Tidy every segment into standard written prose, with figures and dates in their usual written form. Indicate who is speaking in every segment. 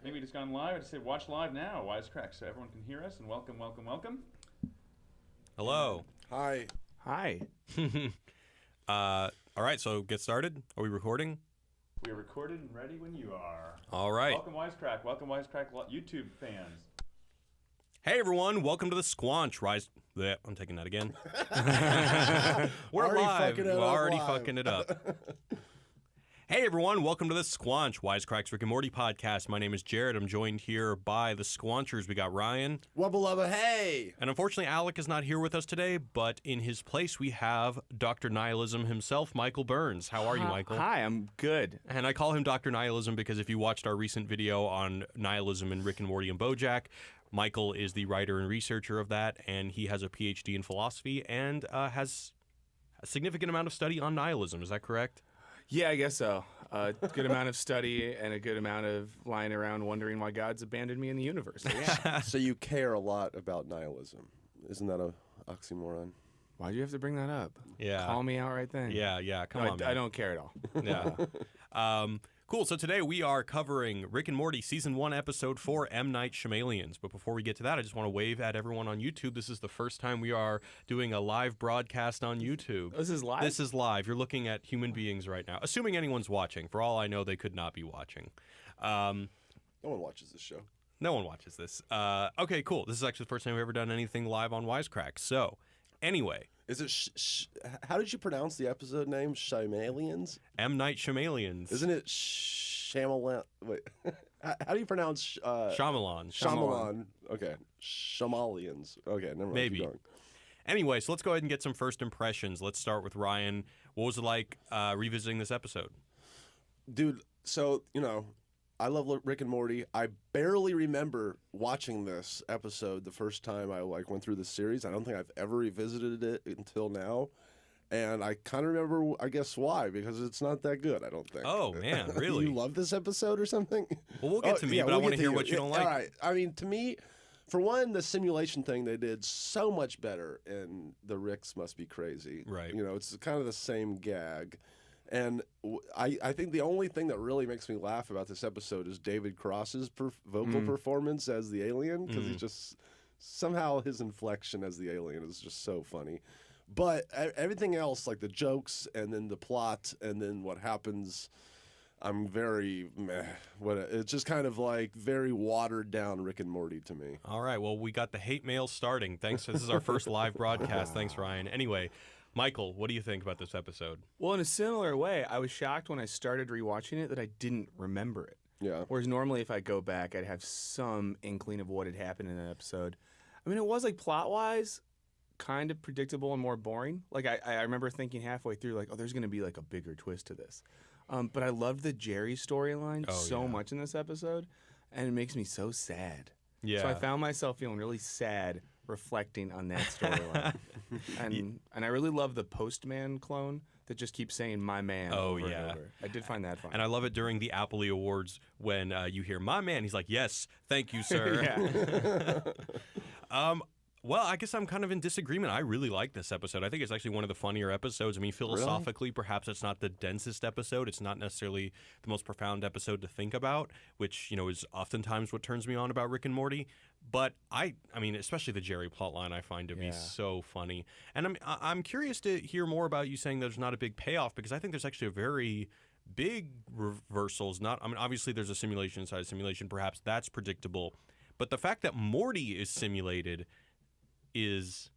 Speaker 1: Maybe it's gone live. I just say watch live now, Wisecrack, so everyone can hear us. And welcome, welcome, welcome.
Speaker 2: Hello.
Speaker 3: Hi.
Speaker 4: Hi.
Speaker 2: All right, so get started. Are we recording?
Speaker 1: We are recorded and ready when you are.
Speaker 2: All right.
Speaker 1: Welcome, Wisecrack. Welcome, Wisecrack YouTube fans.
Speaker 2: Hey, everyone. Welcome to the Squanch. I'm taking that again. We're
Speaker 3: Already
Speaker 2: live.
Speaker 3: fucking it
Speaker 2: We're
Speaker 3: up
Speaker 2: already
Speaker 3: live.
Speaker 2: fucking it up. Hey, everyone. Welcome to the Squanch, Wisecrack's Rick and Morty podcast. My name is Jared. I'm joined here by the Squanchers. We got Ryan.
Speaker 3: Wubba lubba, hey!
Speaker 2: And unfortunately, Alec is not here with us today, but in his place, we have Dr. Nihilism himself, Michael Burns. How are you, Michael?
Speaker 4: Hi, I'm good.
Speaker 2: And I call him Dr. Nihilism because if you watched our recent video on nihilism in Rick and Morty and BoJack, Michael is the writer and researcher of that, and he has a PhD in philosophy and has a significant amount of study on nihilism. Is that correct?
Speaker 4: Yeah, I guess so. A good amount of study and a good amount of lying around wondering why God's abandoned me in the universe. So, yeah.
Speaker 3: So you care a lot about nihilism. Isn't that a oxymoron?
Speaker 4: Why'd you have to bring that up?
Speaker 2: Yeah.
Speaker 4: Call me out right then.
Speaker 2: Yeah. Come
Speaker 4: No,
Speaker 2: on,
Speaker 4: I
Speaker 2: man.
Speaker 4: don't care at all.
Speaker 2: Yeah. Cool. So today we are covering Rick and Morty Season 1, Episode 4, M. Night Shaym-Aliens. But before we get to that, I just want to wave at everyone on YouTube. This is the first time we are doing a live broadcast on YouTube.
Speaker 4: This is live?
Speaker 2: This is live. You're looking at human beings right now. Assuming anyone's watching. For all I know, they could not be watching.
Speaker 3: No one watches this show.
Speaker 2: No one watches this. Okay, cool. This is actually the first time we've ever done anything live on Wisecrack. So, anyway.
Speaker 3: Is it how did you pronounce the episode name? Shaym-Aliens?
Speaker 2: M. Night Shaym-Aliens.
Speaker 3: Isn't it Shyamalan? Wait. How do you pronounce
Speaker 2: Shyamalan.
Speaker 3: Shyamalan. Okay. Shaym-Aliens. Okay, never mind.
Speaker 2: Maybe.
Speaker 3: Keep going.
Speaker 2: Anyway, so let's go ahead and get some first impressions. Let's start with Ryan. What was it like revisiting this episode?
Speaker 3: Dude, so, I love Rick and Morty. I barely remember watching this episode the first time I went through the series. I don't think I've ever revisited it until now. And I kind of remember, I guess, why, because it's not that good, I don't think.
Speaker 2: Oh, man, really?
Speaker 3: You love this episode or something?
Speaker 2: Well, we'll get to me, but I
Speaker 3: we'll
Speaker 2: want to
Speaker 3: get
Speaker 2: hear what you don't like.
Speaker 3: All right. I mean, to me, for one, the simulation thing they did so much better in the Ricks Must Be Crazy.
Speaker 2: Right.
Speaker 3: It's kind of the same gag. And I think the only thing that really makes me laugh about this episode is David Cross's vocal performance as the alien, because he just somehow his inflection as the alien is just so funny. But everything else, like the jokes and then the plot and then what happens, I'm very meh. It's just kind of like very watered down Rick and Morty to me.
Speaker 2: All right, well, we got the hate mail starting. Thanks. This is our first live broadcast. Thanks, Ryan. Anyway, Michael, what do you think about this episode?
Speaker 4: Well, in a similar way, I was shocked when I started rewatching it that I didn't remember it.
Speaker 3: Yeah.
Speaker 4: Whereas normally if I go back, I'd have some inkling of what had happened in that episode. I mean, it was like plot-wise kind of predictable and more boring. Like I remember thinking halfway through, like, oh, there's going to be like a bigger twist to this. But I loved the Jerry storyline so much in this episode, and it makes me so sad.
Speaker 2: Yeah.
Speaker 4: So I found myself feeling really sad reflecting on that storyline. and I really love the Postman clone that just keeps saying "my man" over and over. I did find that fun.
Speaker 2: And I love it during the Appley Awards when you hear "my man." He's like, "Yes, thank you, sir." Well, I guess I'm kind of in disagreement. I really like this episode. I think it's actually one of the funnier episodes. I mean, philosophically, perhaps it's not the densest episode. It's not necessarily the most profound episode to think about, which, is oftentimes what turns me on about Rick and Morty. But I mean, especially the Jerry plotline I find to be so funny. And I'm curious to hear more about you saying there's not a big payoff, because I think there's actually a very big reversals. Obviously there's a simulation inside a simulation. Perhaps that's predictable. But the fact that Morty is simulated is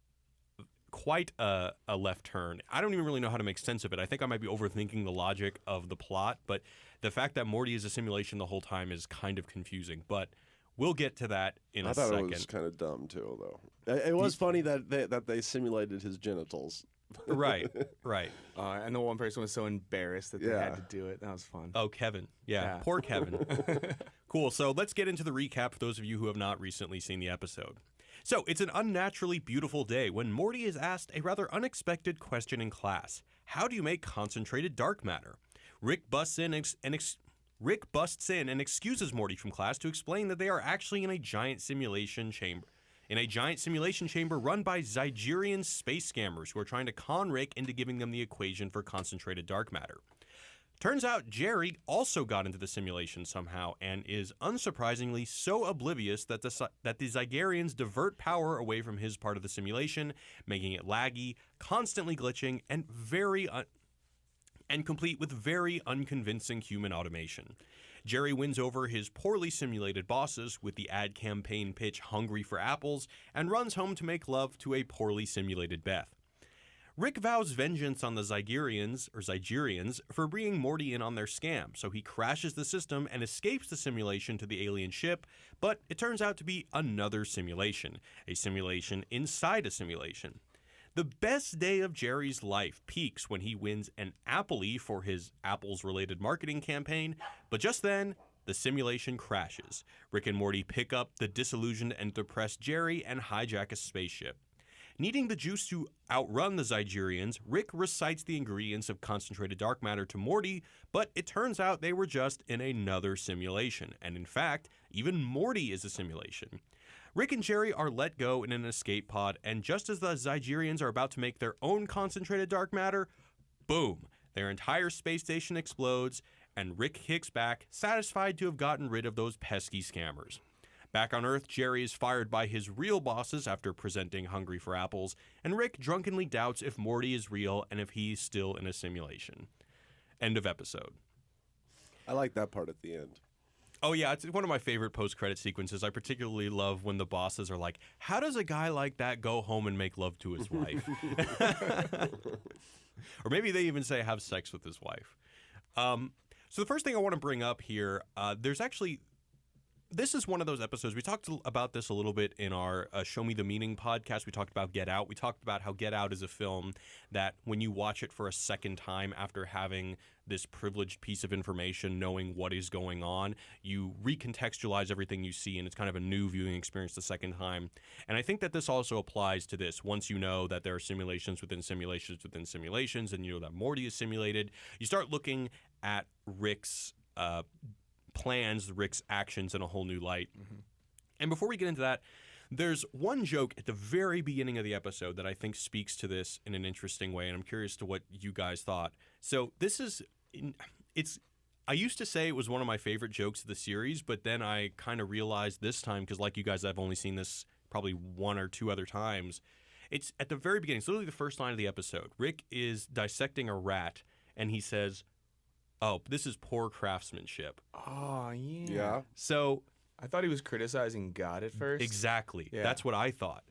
Speaker 2: quite a left turn. I don't even really know how to make sense of it. I think I might be overthinking the logic of the plot, but the fact that Morty is a simulation the whole time is kind of confusing. But we'll get to that in a second.
Speaker 3: I thought it was kind of dumb too, though. It was funny that they simulated his genitals.
Speaker 2: Right.
Speaker 4: And the one person was so embarrassed that they had to do it. That was fun.
Speaker 2: Oh, Kevin. Yeah. Poor Kevin. Cool. So let's get into the recap for those of you who have not recently seen the episode. So, it's an unnaturally beautiful day when Morty is asked a rather unexpected question in class. How do you make concentrated dark matter? Rick busts in and excuses Morty from class to explain that they are actually in a giant simulation chamber. Run by Zygerian space scammers who are trying to con Rick into giving them the equation for concentrated dark matter. Turns out Jerry also got into the simulation somehow and is unsurprisingly so oblivious that the Zygarians divert power away from his part of the simulation, making it laggy, constantly glitching, and complete with very unconvincing human automation. Jerry wins over his poorly simulated bosses with the ad campaign pitch "Hungry for Apples" and runs home to make love to a poorly simulated Beth. Rick vows vengeance on the Zygerians for bringing Morty in on their scam, so he crashes the system and escapes the simulation to the alien ship, but it turns out to be another simulation, a simulation inside a simulation. The best day of Jerry's life peaks when he wins an Appley for his apples-related marketing campaign, but just then, the simulation crashes. Rick and Morty pick up the disillusioned and depressed Jerry and hijack a spaceship. Needing the juice to outrun the Zygerians, Rick recites the ingredients of concentrated dark matter to Morty, but it turns out they were just in another simulation, and in fact, even Morty is a simulation. Rick and Jerry are let go in an escape pod, and just as the Zygerians are about to make their own concentrated dark matter, boom, their entire space station explodes, and Rick kicks back, satisfied to have gotten rid of those pesky scammers. Back on Earth, Jerry is fired by his real bosses after presenting Hungry for Apples, and Rick drunkenly doubts if Morty is real and if he's still in a simulation. End of episode.
Speaker 3: I like that part at the end.
Speaker 2: Oh yeah, it's one of my favorite post-credit sequences. I particularly love when the bosses are like, how does a guy like that go home and make love to his wife? Or maybe they even say have sex with his wife. So the first thing I want to bring up here, this is one of those episodes. We talked about this a little bit in our Show Me the Meaning podcast. We talked about Get Out. We talked about how Get Out is a film that when you watch it for a second time after having this privileged piece of information, knowing what is going on, you recontextualize everything you see, and it's kind of a new viewing experience the second time. And I think that this also applies to this. Once you know that there are simulations within simulations within simulations, and you know that Morty is simulated, you start looking at Rick's plans, Rick's actions in a whole new light. Mm-hmm. And before we get into that, there's one joke at the very beginning of the episode that I think speaks to this in an interesting way, and I'm curious to what you guys thought. So I used to say it was one of my favorite jokes of the series, but then I kind of realized this time, because like you guys, I've only seen this probably one or two other times. It's at the very beginning. It's literally the first line of the episode. Rick is dissecting a rat, and he says, "Oh, this is poor craftsmanship."
Speaker 4: Oh, yeah.
Speaker 3: Yeah.
Speaker 2: So
Speaker 4: I thought he was criticizing God at first.
Speaker 2: exactly.
Speaker 4: Yeah.
Speaker 2: That's what I thought.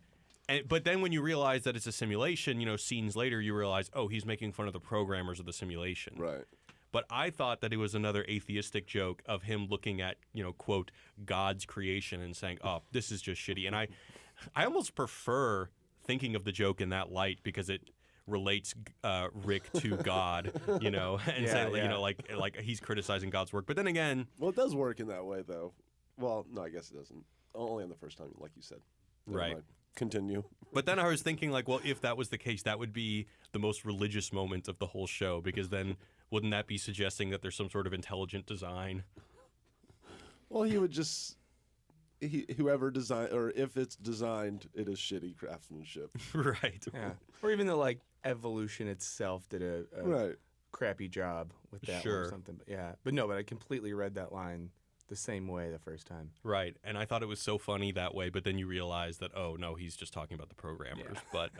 Speaker 2: But then when you realize that it's a simulation, scenes later, you realize, oh, he's making fun of the programmers of the simulation.
Speaker 3: Right.
Speaker 2: But I thought that it was another atheistic joke of him looking at, quote, God's creation and saying, oh, this is just shitty. And I almost prefer thinking of the joke in that light because it relates Rick to God, and saying, like he's criticizing God's work. But then again,
Speaker 3: well, it does work in that way, though. Well, no, I guess it doesn't. Only on the first time, like you said. Never
Speaker 2: right.
Speaker 3: mind. Continue.
Speaker 2: But then I was thinking, like, well, if that was the case, that would be the most religious moment of the whole show, because then wouldn't that be suggesting that there's some sort of intelligent design?
Speaker 3: Well, he would just. Whoever designed, or if it's designed, it is shitty craftsmanship.
Speaker 2: Right.
Speaker 4: Yeah. Or even the evolution itself did a
Speaker 3: Right.
Speaker 4: crappy job with that one or something. But yeah. But I completely read that line the same way the first time.
Speaker 2: Right. And I thought it was so funny that way, but then you realize that, oh, no, he's just talking about the programmers. Yeah. But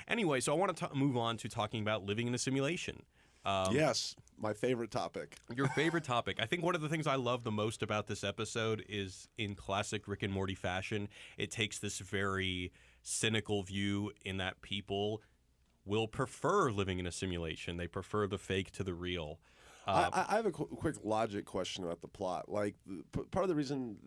Speaker 2: anyway, so I want to move on to talking about living in a simulation.
Speaker 3: Yes, my favorite topic.
Speaker 2: Your favorite topic. I think one of the things I love the most about this episode is, in classic Rick and Morty fashion, it takes this very cynical view in that people will prefer living in a simulation. They prefer the fake to the real.
Speaker 3: I have a quick logic question about the plot. Like, part of the reason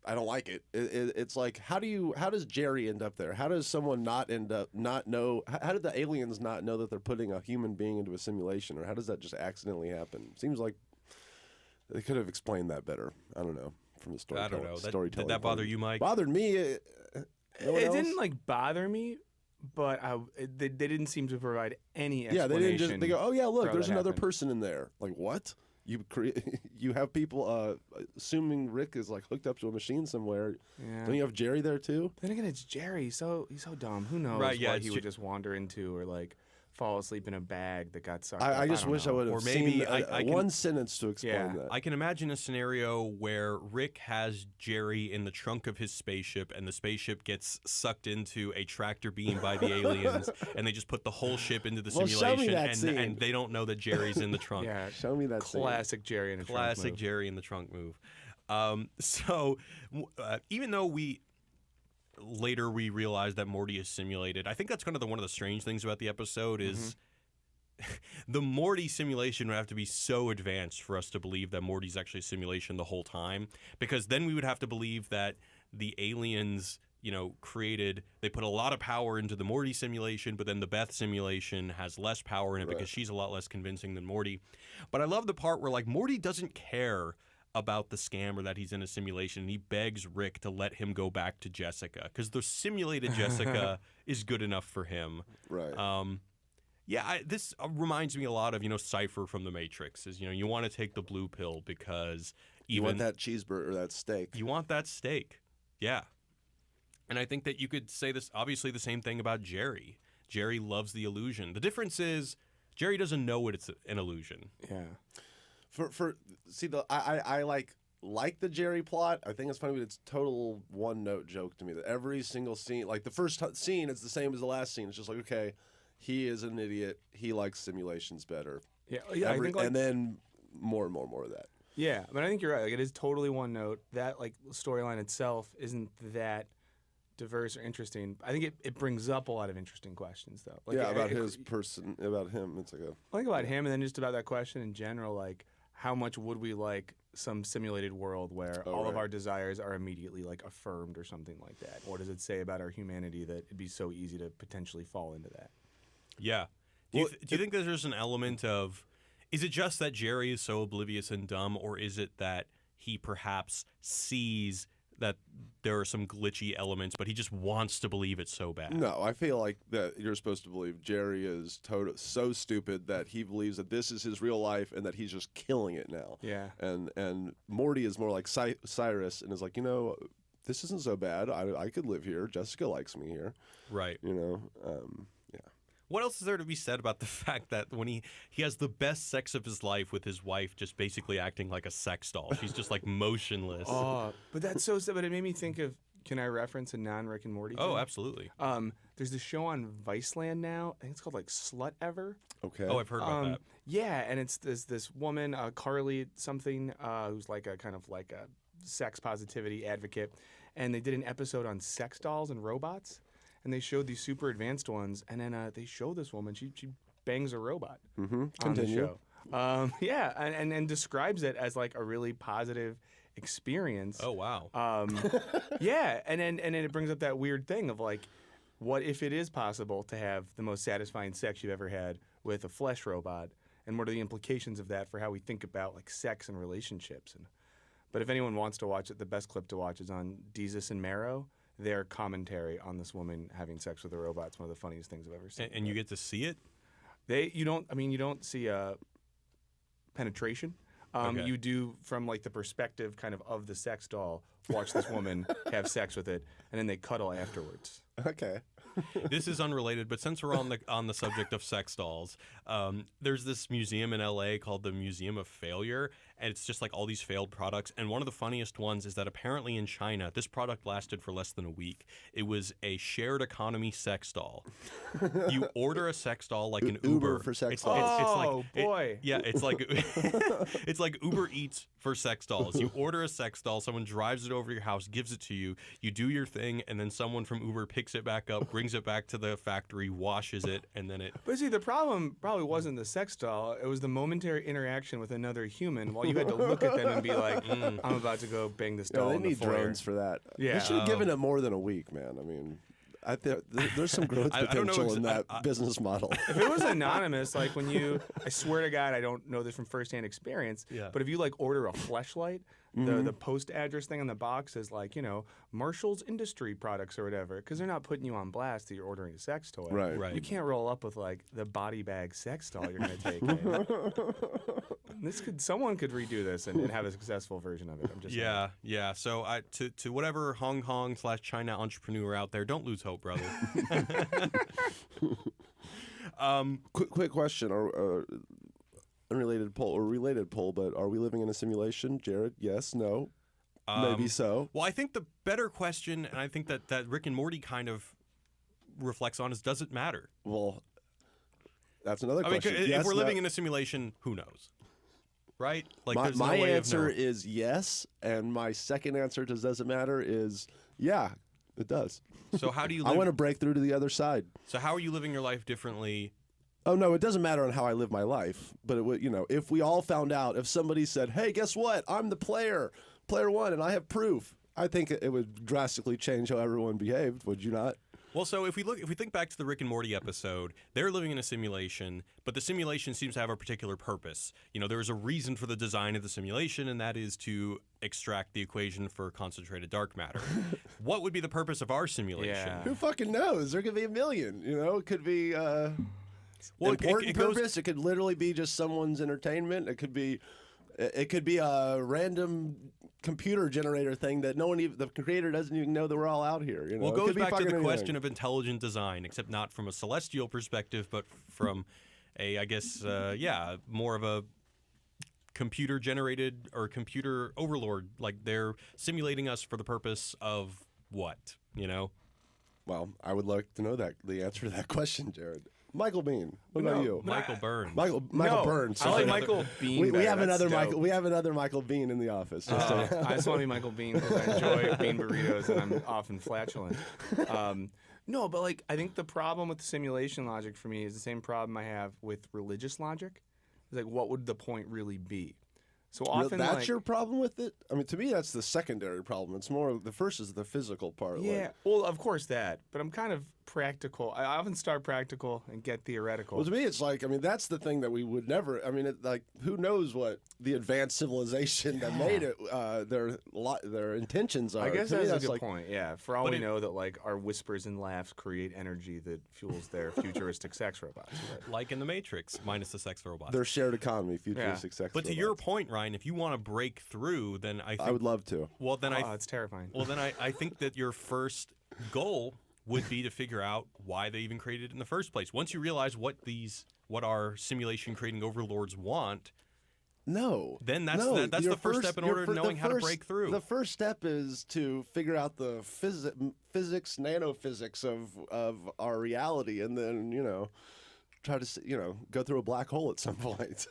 Speaker 3: I don't like it, it's like, how does Jerry end up there? How does someone not know? How did the aliens not know that they're putting a human being into a simulation, or how does that just accidentally happen? Seems like they could have explained that better. I don't know, from the storytelling.
Speaker 2: I don't know. Did that bother you, Mike?
Speaker 3: Bothered me.
Speaker 4: It didn't bother me. But they didn't seem to provide any explanation.
Speaker 3: Yeah, they didn't just. They go, oh yeah, look, there's another
Speaker 4: happened.
Speaker 3: person in there. Like, what? You have people assuming Rick is hooked up to a machine somewhere.
Speaker 4: Yeah.
Speaker 3: Don't you have Jerry there too?
Speaker 4: Then again, it's Jerry. He's so dumb. Who knows?
Speaker 2: Right? Yeah,
Speaker 4: what he would just wander into, or fall asleep in a bag that got sucked
Speaker 3: I
Speaker 4: up.
Speaker 3: just
Speaker 4: don't
Speaker 3: wish
Speaker 4: know.
Speaker 3: I would have
Speaker 2: Or maybe
Speaker 3: seen
Speaker 2: I can-
Speaker 3: one sentence to explain
Speaker 4: Yeah.
Speaker 3: that.
Speaker 2: I can imagine a scenario where Rick has Jerry in the trunk of his spaceship, and the spaceship gets sucked into a tractor beam by the aliens, and they just put the whole ship into the
Speaker 3: Well, show me
Speaker 2: simulation,
Speaker 3: that scene.
Speaker 2: and they don't know that Jerry's in the trunk.
Speaker 4: Yeah,
Speaker 3: Show me that scene.
Speaker 4: classic Jerry in a trunk
Speaker 2: Classic
Speaker 4: move.
Speaker 2: Jerry in the trunk move. So even though later we realize that Morty is simulated, I think that's kind of one of the strange things about the episode is the Morty simulation would have to be so advanced for us to believe that Morty's actually a simulation the whole time, because then we would have to believe that the aliens, they put a lot of power into the Morty simulation, but then the Beth simulation has less power in it because she's a lot less convincing than Morty. But I love the part where Morty doesn't care about the scam or that he's in a simulation, and he begs Rick to let him go back to Jessica because the simulated Jessica is good enough for him.
Speaker 3: Right.
Speaker 2: This reminds me a lot of Cypher from The Matrix. Is you want to take the blue pill because
Speaker 3: You want that cheeseburger or that steak.
Speaker 2: you want that steak. Yeah. And I think that you could say this, obviously the same thing about Jerry. Jerry loves the illusion. The difference is Jerry doesn't know it's an illusion.
Speaker 4: Yeah.
Speaker 3: I like the Jerry plot. I think it's funny, but it's total one-note joke to me that every single scene, like the first scene, it's the same as the last scene. It's just like, okay, he is an idiot. He likes simulations better.
Speaker 4: Yeah.
Speaker 3: I
Speaker 4: think
Speaker 3: and then more and more of that.
Speaker 4: Yeah, but I think you're right. Like, it is totally one note. That storyline itself isn't that diverse or interesting. I think it brings up a lot of interesting questions, though.
Speaker 3: About his person, about him. It's like
Speaker 4: I think about him, and then just about that question in general. Like, how much would we like some simulated world where all of our desires are immediately affirmed or something like that? What does it say about our humanity that it'd be so easy to potentially fall into that?
Speaker 2: Yeah. Do you think that there's an element of, is it just that Jerry is so oblivious and dumb, or is it that he perhaps sees that there are some glitchy elements, but he just wants to believe it so bad?
Speaker 3: No, I feel like that you're supposed to believe Jerry is so stupid that he believes that this is his real life and that he's just killing it now.
Speaker 4: Yeah.
Speaker 3: And Morty is more like Cyrus and is like, this isn't so bad. I could live here. Jessica likes me here.
Speaker 2: Right.
Speaker 3: Yeah.
Speaker 2: What else is there to be said about the fact that when he has the best sex of his life with his wife just basically acting like a sex doll? She's just motionless.
Speaker 4: Oh, but that's so sad. But it made me think of, can I reference a non-Rick and Morty
Speaker 2: Oh,
Speaker 4: thing?
Speaker 2: absolutely.
Speaker 4: There's this show on Viceland now. I think it's called Slut Ever.
Speaker 3: Okay.
Speaker 2: Oh, I've heard about that.
Speaker 4: Yeah, and it's this woman, Carly something, who's a kind of a sex positivity advocate, and they did an episode on sex dolls and robots. And they showed these super advanced ones, and then they show this woman. She bangs a robot on
Speaker 3: Continue.
Speaker 4: the show. And describes it as a really positive experience.
Speaker 2: Oh, wow.
Speaker 4: Yeah, and then it brings up that weird thing of what if it is possible to have the most satisfying sex you've ever had with a flesh robot, and what are the implications of that for how we think about sex and relationships? But if anyone wants to watch it, the best clip to watch is on Desus and Mero. Their commentary on this woman having sex with a robot. It's one of the funniest things I've ever seen.
Speaker 2: And you get to see it?
Speaker 4: You don't see penetration.
Speaker 2: Okay.
Speaker 4: You do from the perspective of the sex doll. Watch this woman have sex with it, and then they cuddle afterwards.
Speaker 3: Okay.
Speaker 2: This is unrelated, but since we're on the subject of sex dolls, there's this museum in LA called the Museum of Failure, and it's just all these failed products. And one of the funniest ones is that apparently in China, this product lasted for less than a week. It was a shared economy sex doll. You order a sex doll like an Uber
Speaker 3: for sex
Speaker 2: It's
Speaker 3: dolls.
Speaker 4: Boy.
Speaker 2: it's like it's like Uber Eats for sex dolls. You order a sex doll, someone drives it over to your house, gives it to you, you do your thing, and then someone from Uber picks it back up, brings it back to the factory, washes it, and then it...
Speaker 4: But see, the problem probably wasn't the sex doll. It was the momentary interaction with another human while you had to look at them and be like, I'm about to go bang this doll
Speaker 3: They
Speaker 4: in the
Speaker 3: need
Speaker 4: foyer.
Speaker 3: drones for that.
Speaker 4: Yeah.
Speaker 3: They should have given it more than a week, man. I mean, there's some growth
Speaker 2: I don't know
Speaker 3: potential in that business model.
Speaker 4: If it was anonymous, when I swear to God, I don't know this from firsthand experience, but if you order a fleshlight, the post address thing on the box is Marshall's Industry Products or whatever, because they're not putting you on blast that you're ordering a sex toy.
Speaker 3: Right.
Speaker 4: You can't roll up with the body bag sex doll you're going to take. Someone could redo this and have a successful version of it. I'm just saying.
Speaker 2: Yeah. So to whatever Hong Kong/China entrepreneur out there, don't lose hope, brother.
Speaker 3: Quick question. Unrelated poll or related poll, but are we living in a simulation, Jared? Yes, no, maybe so.
Speaker 2: Well, I think the better question, and I think that Rick and Morty kind of reflects on, is does it matter?
Speaker 3: Well, that's another
Speaker 2: I mean,
Speaker 3: question.
Speaker 2: if
Speaker 3: Yes,
Speaker 2: we're
Speaker 3: no.
Speaker 2: living in a simulation, who knows? Right? Like,
Speaker 3: my
Speaker 2: there's no
Speaker 3: my
Speaker 2: way of
Speaker 3: answer
Speaker 2: knowing.
Speaker 3: is yes, and my second answer to does it matter is yeah, it does.
Speaker 2: So how do you
Speaker 3: I
Speaker 2: live?
Speaker 3: want to break through to the other side.
Speaker 2: So how are you living your life differently?
Speaker 3: Oh no, it doesn't matter on how I live my life, but it would, if we all found out, if somebody said, "Hey, guess what? I'm the player one, and I have proof," I think it would drastically change how everyone behaved. Would you not?
Speaker 2: Well, so if we think back to the Rick and Morty episode, they're living in a simulation, but the simulation seems to have a particular purpose. There is a reason for the design of the simulation, and that is to extract the equation for concentrated dark matter. What would be the purpose of our simulation?
Speaker 4: Yeah.
Speaker 3: Who fucking knows? There could be a million. It could be
Speaker 2: Well,
Speaker 3: important
Speaker 2: it goes-
Speaker 3: purpose. It could literally be just someone's entertainment. It could be a random computer generator thing that the creator doesn't even know that we're all out here.
Speaker 2: Well, it
Speaker 3: It
Speaker 2: goes
Speaker 3: could be
Speaker 2: back to
Speaker 3: fucking
Speaker 2: the
Speaker 3: anything.
Speaker 2: question of intelligent design, except not from a celestial perspective, but from more of a computer-generated or computer overlord. Like, they're simulating us for the purpose of what,
Speaker 3: Well, I would like to know the answer to that question, Jared. Michael Bean. What about you?
Speaker 2: Michael Burns.
Speaker 3: Michael
Speaker 4: No,
Speaker 3: Burns.
Speaker 4: I like
Speaker 3: sorry.
Speaker 4: Michael Bean.
Speaker 3: We
Speaker 4: better.
Speaker 3: have
Speaker 4: That's
Speaker 3: another
Speaker 4: dope.
Speaker 3: Michael. We have another Michael Bean in the office. Just so-
Speaker 4: I just want to be Michael Bean because I enjoy bean burritos and I'm often flatulent. No, but I think the problem with the simulation logic for me is the same problem I have with religious logic. It's what would the point really be? So often
Speaker 3: that's your problem with it. I mean, to me, that's the secondary problem. It's more the first is the physical part.
Speaker 4: Yeah, well, of course that, but I'm kind of practical. I often start practical and get theoretical.
Speaker 3: Well, to me, it's that's the thing that we would never. I mean, who knows what the advanced civilization that made it, their intentions are.
Speaker 4: I guess
Speaker 3: To me,
Speaker 4: that's a good point. Yeah, for all
Speaker 2: But
Speaker 4: we know, that our whispers and laughs create energy that fuels their futuristic sex robots. But
Speaker 2: Like in The Matrix, minus the sex robots.
Speaker 3: Their shared economy, futuristic sex.
Speaker 2: But to your point, Ryan, if you want to break through, then I think
Speaker 3: I would love to.
Speaker 2: Well, then
Speaker 4: it's terrifying.
Speaker 2: Well, then I think that your first goal would be to figure out why they even created it in the first place. Once you realize what our simulation creating overlords want,
Speaker 3: No.
Speaker 2: then that's
Speaker 3: no,
Speaker 2: the
Speaker 3: your
Speaker 2: first step in order to knowing how to break through.
Speaker 3: The first step is to figure out the physics, nanophysics of our reality, and then try to go through a black hole at some point.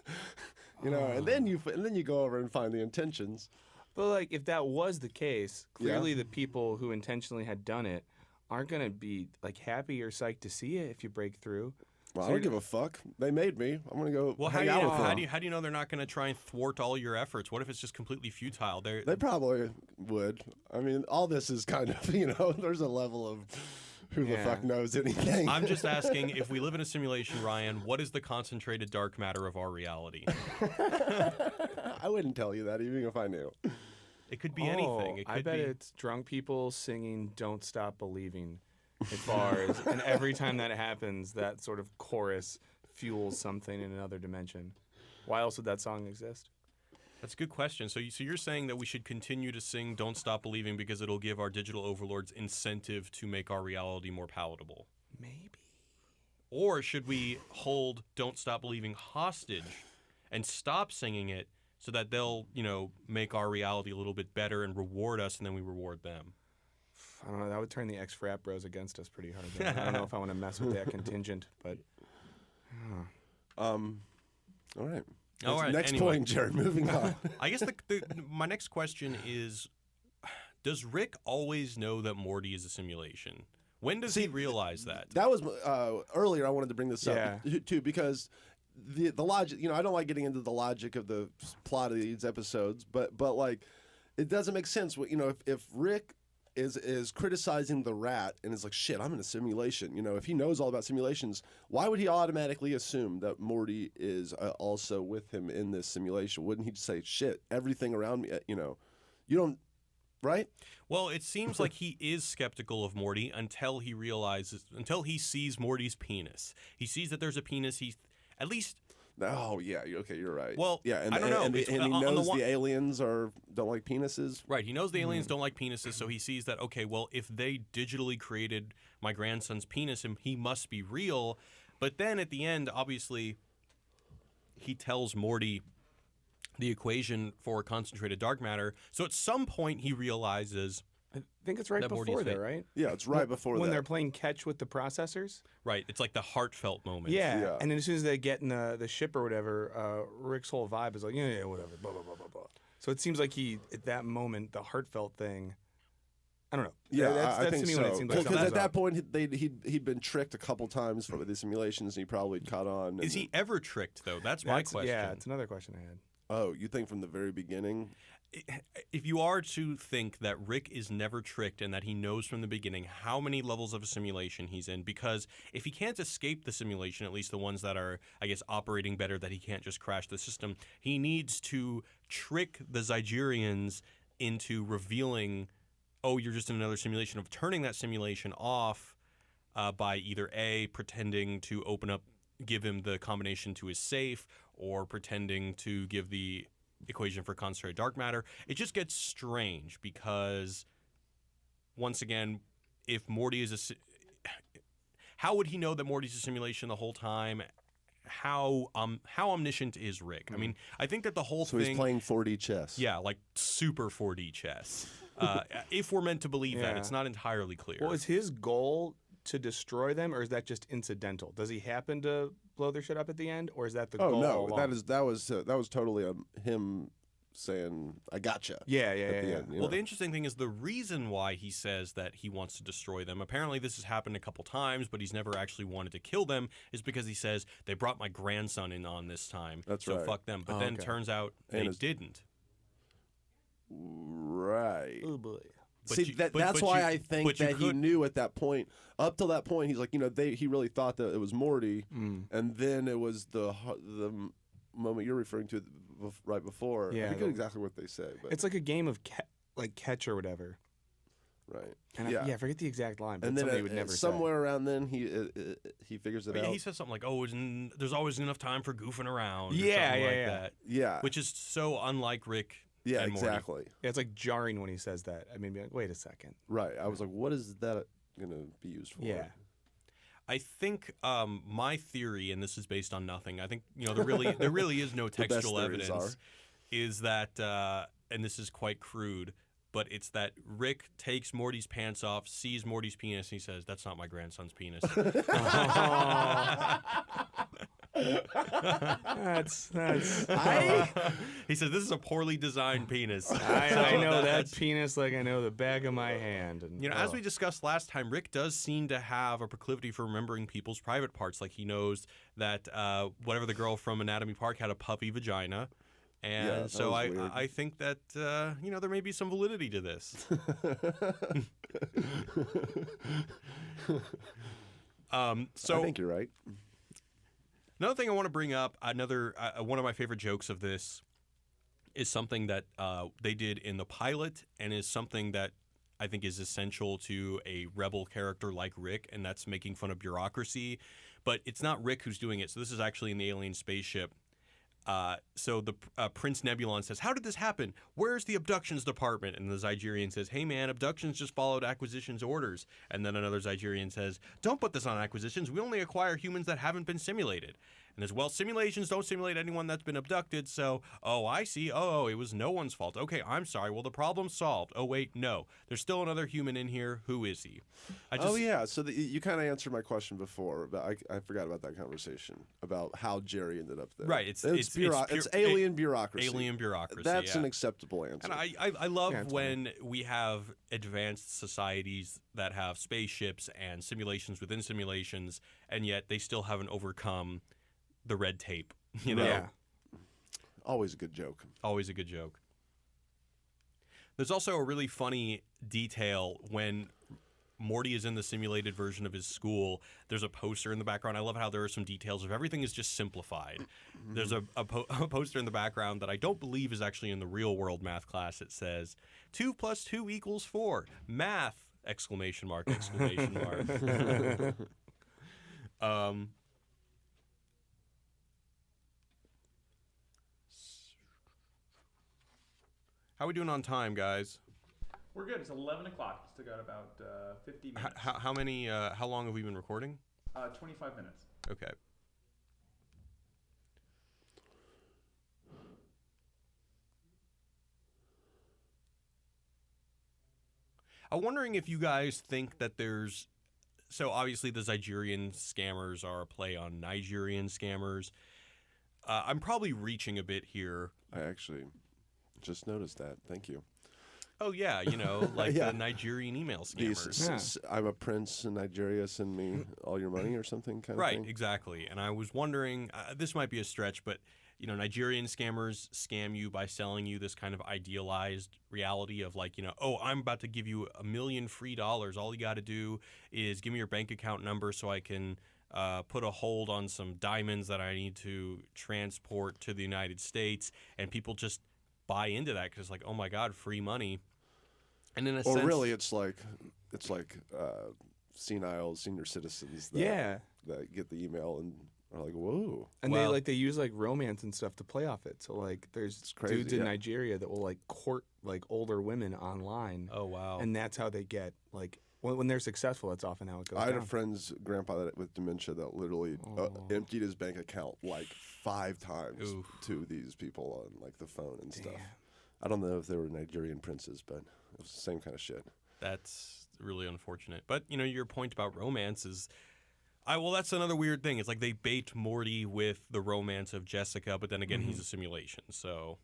Speaker 3: And then you go over and find the intentions.
Speaker 4: But if that was the case, clearly the people who intentionally had done it aren't gonna be happy or psyched to see it if you break through.
Speaker 3: Well,
Speaker 4: So
Speaker 3: I don't give a fuck. They made me. I'm gonna go.
Speaker 2: Well,
Speaker 3: hang out with them.
Speaker 2: how do you know they're not going to try and thwart all your efforts? What if it's just completely futile?
Speaker 3: They probably would. I mean, all this is kind of there's a level of who the fuck knows anything.
Speaker 2: I'm just asking, if we live in a simulation, Ryan, what is the concentrated dark matter of our reality?
Speaker 3: I wouldn't tell you that even if I knew.
Speaker 2: It could be anything. It could
Speaker 4: I bet
Speaker 2: be...
Speaker 4: it's drunk people singing "Don't Stop Believing" at bars, and every time that happens, that sort of chorus fuels something in another dimension. Why else would that song exist?
Speaker 2: That's a good question. So you're saying that we should continue to sing "Don't Stop Believing" because it'll give our digital overlords incentive to make our reality more palatable?
Speaker 4: Maybe.
Speaker 2: Or should we hold "Don't Stop Believing" hostage and stop singing it so that they'll, make our reality a little bit better and reward us, and then we reward them?
Speaker 4: I don't know. That would turn the ex-frat bros against us pretty hard. Though. I don't know if I want to mess with that contingent, but
Speaker 3: All right.
Speaker 2: All right,
Speaker 3: Next
Speaker 2: anyway.
Speaker 3: point, Jared. Moving on.
Speaker 2: I guess my next question is, does Rick always know that Morty is a simulation? When does he realize that?
Speaker 3: That was earlier. I wanted to bring this up
Speaker 4: Yeah.
Speaker 3: too because the logic. I don't like getting into the logic of the plot of these episodes, but it doesn't make sense. If Rick is criticizing the rat and is like, shit, I'm in a simulation. If he knows all about simulations, why would he automatically assume that Morty is also with him in this simulation? Wouldn't he just say, shit, everything around me, you don't, right?
Speaker 2: Well, it seems like he is skeptical of Morty until he sees Morty's penis. He sees that there's a penis. At least.
Speaker 3: Oh yeah, okay, you're right.
Speaker 2: Well,
Speaker 3: yeah, and,
Speaker 2: I don't know.
Speaker 3: and he
Speaker 2: On the
Speaker 3: knows
Speaker 2: one-
Speaker 3: the aliens don't like penises.
Speaker 2: Right, he knows the aliens don't like penises, so he sees that, okay, well, if they digitally created my grandson's penis, and he must be real. But then at the end, obviously, he tells Morty the equation for concentrated dark matter. So at some point, he realizes...
Speaker 4: I think it's right
Speaker 2: That Morty's
Speaker 4: before there,
Speaker 2: fake.
Speaker 4: right?
Speaker 3: Yeah, it's right before
Speaker 4: when
Speaker 3: that.
Speaker 4: they're playing catch with the processors.
Speaker 2: Right, it's like the heartfelt moment.
Speaker 4: Yeah. And then as soon as they get in the ship or whatever, Rick's whole vibe is like, yeah, whatever, blah, blah, blah, blah, blah. So it seems like he, at that moment, the heartfelt thing, I don't know.
Speaker 3: Yeah,
Speaker 4: that's
Speaker 3: I think
Speaker 4: to me
Speaker 3: so.
Speaker 4: when it seems like
Speaker 3: Because at
Speaker 4: something's
Speaker 3: that
Speaker 4: up.
Speaker 3: point, he'd been tricked a couple times for the simulations, and he probably caught on.
Speaker 2: Is he ever tricked, though? That's my question.
Speaker 4: Yeah, it's another question I had.
Speaker 3: Oh, you think from the very beginning?
Speaker 2: If you are to think that Rick is never tricked and that he knows from the beginning how many levels of a simulation he's in, because if he can't escape the simulation, at least the ones that are, I guess, operating better, that he can't just crash the system, he needs to trick the Zygerians into revealing, oh, you're just in another simulation, of turning that simulation off by either A, pretending to give him the combination to his safe, or pretending to give the equation for concentrated dark matter. It just gets strange because, once again, if Morty is how would he know that Morty's a simulation the whole time? How omniscient is Rick? I mean, I think that the whole
Speaker 3: So
Speaker 2: thing...
Speaker 3: he's playing 4D chess.
Speaker 2: Yeah, like super 4D chess. If we're meant to believe that, it's not entirely clear.
Speaker 4: Well, is his goal to destroy them, or is that just incidental? Does he happen to blow their shit up at the end, or is that the goal?
Speaker 3: Oh no,
Speaker 4: all along?
Speaker 3: that was totally him saying, "I gotcha."
Speaker 4: Yeah.
Speaker 3: At the end, you
Speaker 2: Well,
Speaker 3: know?
Speaker 2: the interesting thing is the reason why he says that he wants to destroy them. Apparently, this has happened a couple times, but he's never actually wanted to kill them. Is because he says they brought my grandson in on this time.
Speaker 3: That's
Speaker 2: so
Speaker 3: right.
Speaker 2: fuck them. But
Speaker 4: Oh,
Speaker 2: then
Speaker 4: okay.
Speaker 2: turns out
Speaker 3: And
Speaker 2: they
Speaker 3: his-
Speaker 2: didn't.
Speaker 3: Right.
Speaker 4: Oh boy.
Speaker 2: But
Speaker 3: See,
Speaker 2: you-
Speaker 3: that's
Speaker 2: but
Speaker 3: why
Speaker 2: you-
Speaker 3: I think
Speaker 2: but you
Speaker 3: that he
Speaker 2: could-
Speaker 3: knew at that point. Up till that point, he's like, he really thought that it was Morty, and then it was the moment you're referring to right before.
Speaker 4: Yeah,
Speaker 3: I forget exactly what they say, but
Speaker 4: It's like a game of catch or whatever.
Speaker 3: right.
Speaker 4: And I forget the exact line, but
Speaker 3: And
Speaker 4: somebody
Speaker 3: then
Speaker 4: would never
Speaker 3: somewhere around then he figures it
Speaker 2: Yeah,
Speaker 3: out.
Speaker 2: he says something like, "Oh, there's always enough time for goofing around." Or
Speaker 4: Yeah,
Speaker 2: something
Speaker 4: yeah,
Speaker 2: like
Speaker 4: yeah.
Speaker 2: that.
Speaker 3: Yeah.
Speaker 2: Which is so unlike Rick.
Speaker 3: Yeah,
Speaker 2: and Morty.
Speaker 3: exactly.
Speaker 4: say. Yeah, it's like jarring when he says that. I mean, be like, wait a second.
Speaker 3: Right. I was like, what is that going to be used for?
Speaker 4: Yeah.
Speaker 2: I think my theory, and this is based on nothing. I think there really is no
Speaker 3: The best
Speaker 2: textual
Speaker 3: theories
Speaker 2: evidence. Is that, and this is quite crude, but it's that Rick takes Morty's pants off, sees Morty's penis, and he says, "That's not my grandson's penis."
Speaker 4: That's
Speaker 2: He says, "This is a poorly designed penis."
Speaker 4: I know that
Speaker 2: that's-
Speaker 4: penis like I know the back of my hand. And,
Speaker 2: As we discussed last time, Rick does seem to have a proclivity for remembering people's private parts. Like he knows that whatever the girl from Anatomy Park had a puffy vagina. And
Speaker 3: Yeah, that
Speaker 2: so
Speaker 3: was weird.
Speaker 2: I think that, there may be some validity to this.
Speaker 3: I think you're right.
Speaker 2: Another thing I want to bring up, one of my favorite jokes of this is something that they did in the pilot and is something that I think is essential to a rebel character like Rick, and that's making fun of bureaucracy. But it's not Rick who's doing it. So this is actually in the alien spaceship. So the Prince Nebulon says, "How did this happen? Where's the abductions department?" And the Zygerian says, "Hey man, abductions just followed acquisitions orders." And then another Zygerian says, "Don't put this on acquisitions. We only acquire humans that haven't been simulated." And as well, simulations don't simulate anyone that's been abducted. So, oh, I see. Oh, it was no one's fault. Okay, I'm sorry. Well, the problem's solved. Oh, wait, no. There's still another human in here. Who is he?
Speaker 3: Oh yeah, so you kind of answered my question before, but I forgot about that conversation about how Jerry ended up there.
Speaker 2: Right, it's
Speaker 3: alien bureaucracy.
Speaker 2: Alien bureaucracy.
Speaker 3: That's
Speaker 2: yeah.
Speaker 3: an acceptable answer.
Speaker 2: And I love
Speaker 4: Yeah, it's
Speaker 2: when we have advanced societies that have spaceships and simulations within simulations, and yet they still haven't overcome the red tape.
Speaker 4: Yeah.
Speaker 3: Always a good joke.
Speaker 2: Always a good joke. There's also a really funny detail when Morty is in the simulated version of his school. There's a poster in the background. I love how there are some details of everything is just simplified. There's a poster in the background that I don't believe is actually in the real world math class. It says 2 + 2 = 4. Math! ! How we doing on time, guys?
Speaker 1: We're good. It's 11 o'clock. Still got about 50 minutes.
Speaker 2: How long have we been recording?
Speaker 1: 25 minutes.
Speaker 2: Okay. I'm wondering if you guys think that there's... So obviously the Nigerian scammers are a play on Nigerian scammers. I'm probably reaching a bit here.
Speaker 3: I actually just noticed that. Thank you.
Speaker 2: Oh, yeah, you know, like
Speaker 3: Yeah.
Speaker 2: the Nigerian email scammers.
Speaker 3: I'm a prince in Nigeria, send me all your money or something kind of
Speaker 2: Right,
Speaker 3: thing.
Speaker 2: exactly. And I was wondering, this might be a stretch, but, you know, Nigerian scammers scam you by selling you this kind of idealized reality of like, you know, oh, I'm about to give you $1 million free dollars. All you got to do is give me your bank account number so I can put a hold on some diamonds that I need to transport to the United States. And people just buy into that because, like, oh my God, free money. And in a sense,
Speaker 3: really, it's like senile senior citizens that get the email and are like, whoa.
Speaker 4: And
Speaker 2: Well-
Speaker 4: they use like romance and stuff to play off it. So like there's
Speaker 3: crazy,
Speaker 4: dudes in
Speaker 3: yeah.
Speaker 4: Nigeria that will like court like older women online.
Speaker 2: oh wow,
Speaker 4: And that's how they get like when they're successful, that's often how it goes
Speaker 3: I had
Speaker 4: down.
Speaker 3: a friend's grandpa with dementia that literally emptied his bank account like 5 times
Speaker 2: Oof.
Speaker 3: to these people on like the phone and stuff.
Speaker 4: Damn.
Speaker 3: I don't know if they were Nigerian princes, but it was the same kind of shit.
Speaker 2: that's really unfortunate. But you know, your point about romance is, well, that's another weird thing. It's like they bait Morty with the romance of Jessica, but then again, he's a simulation. So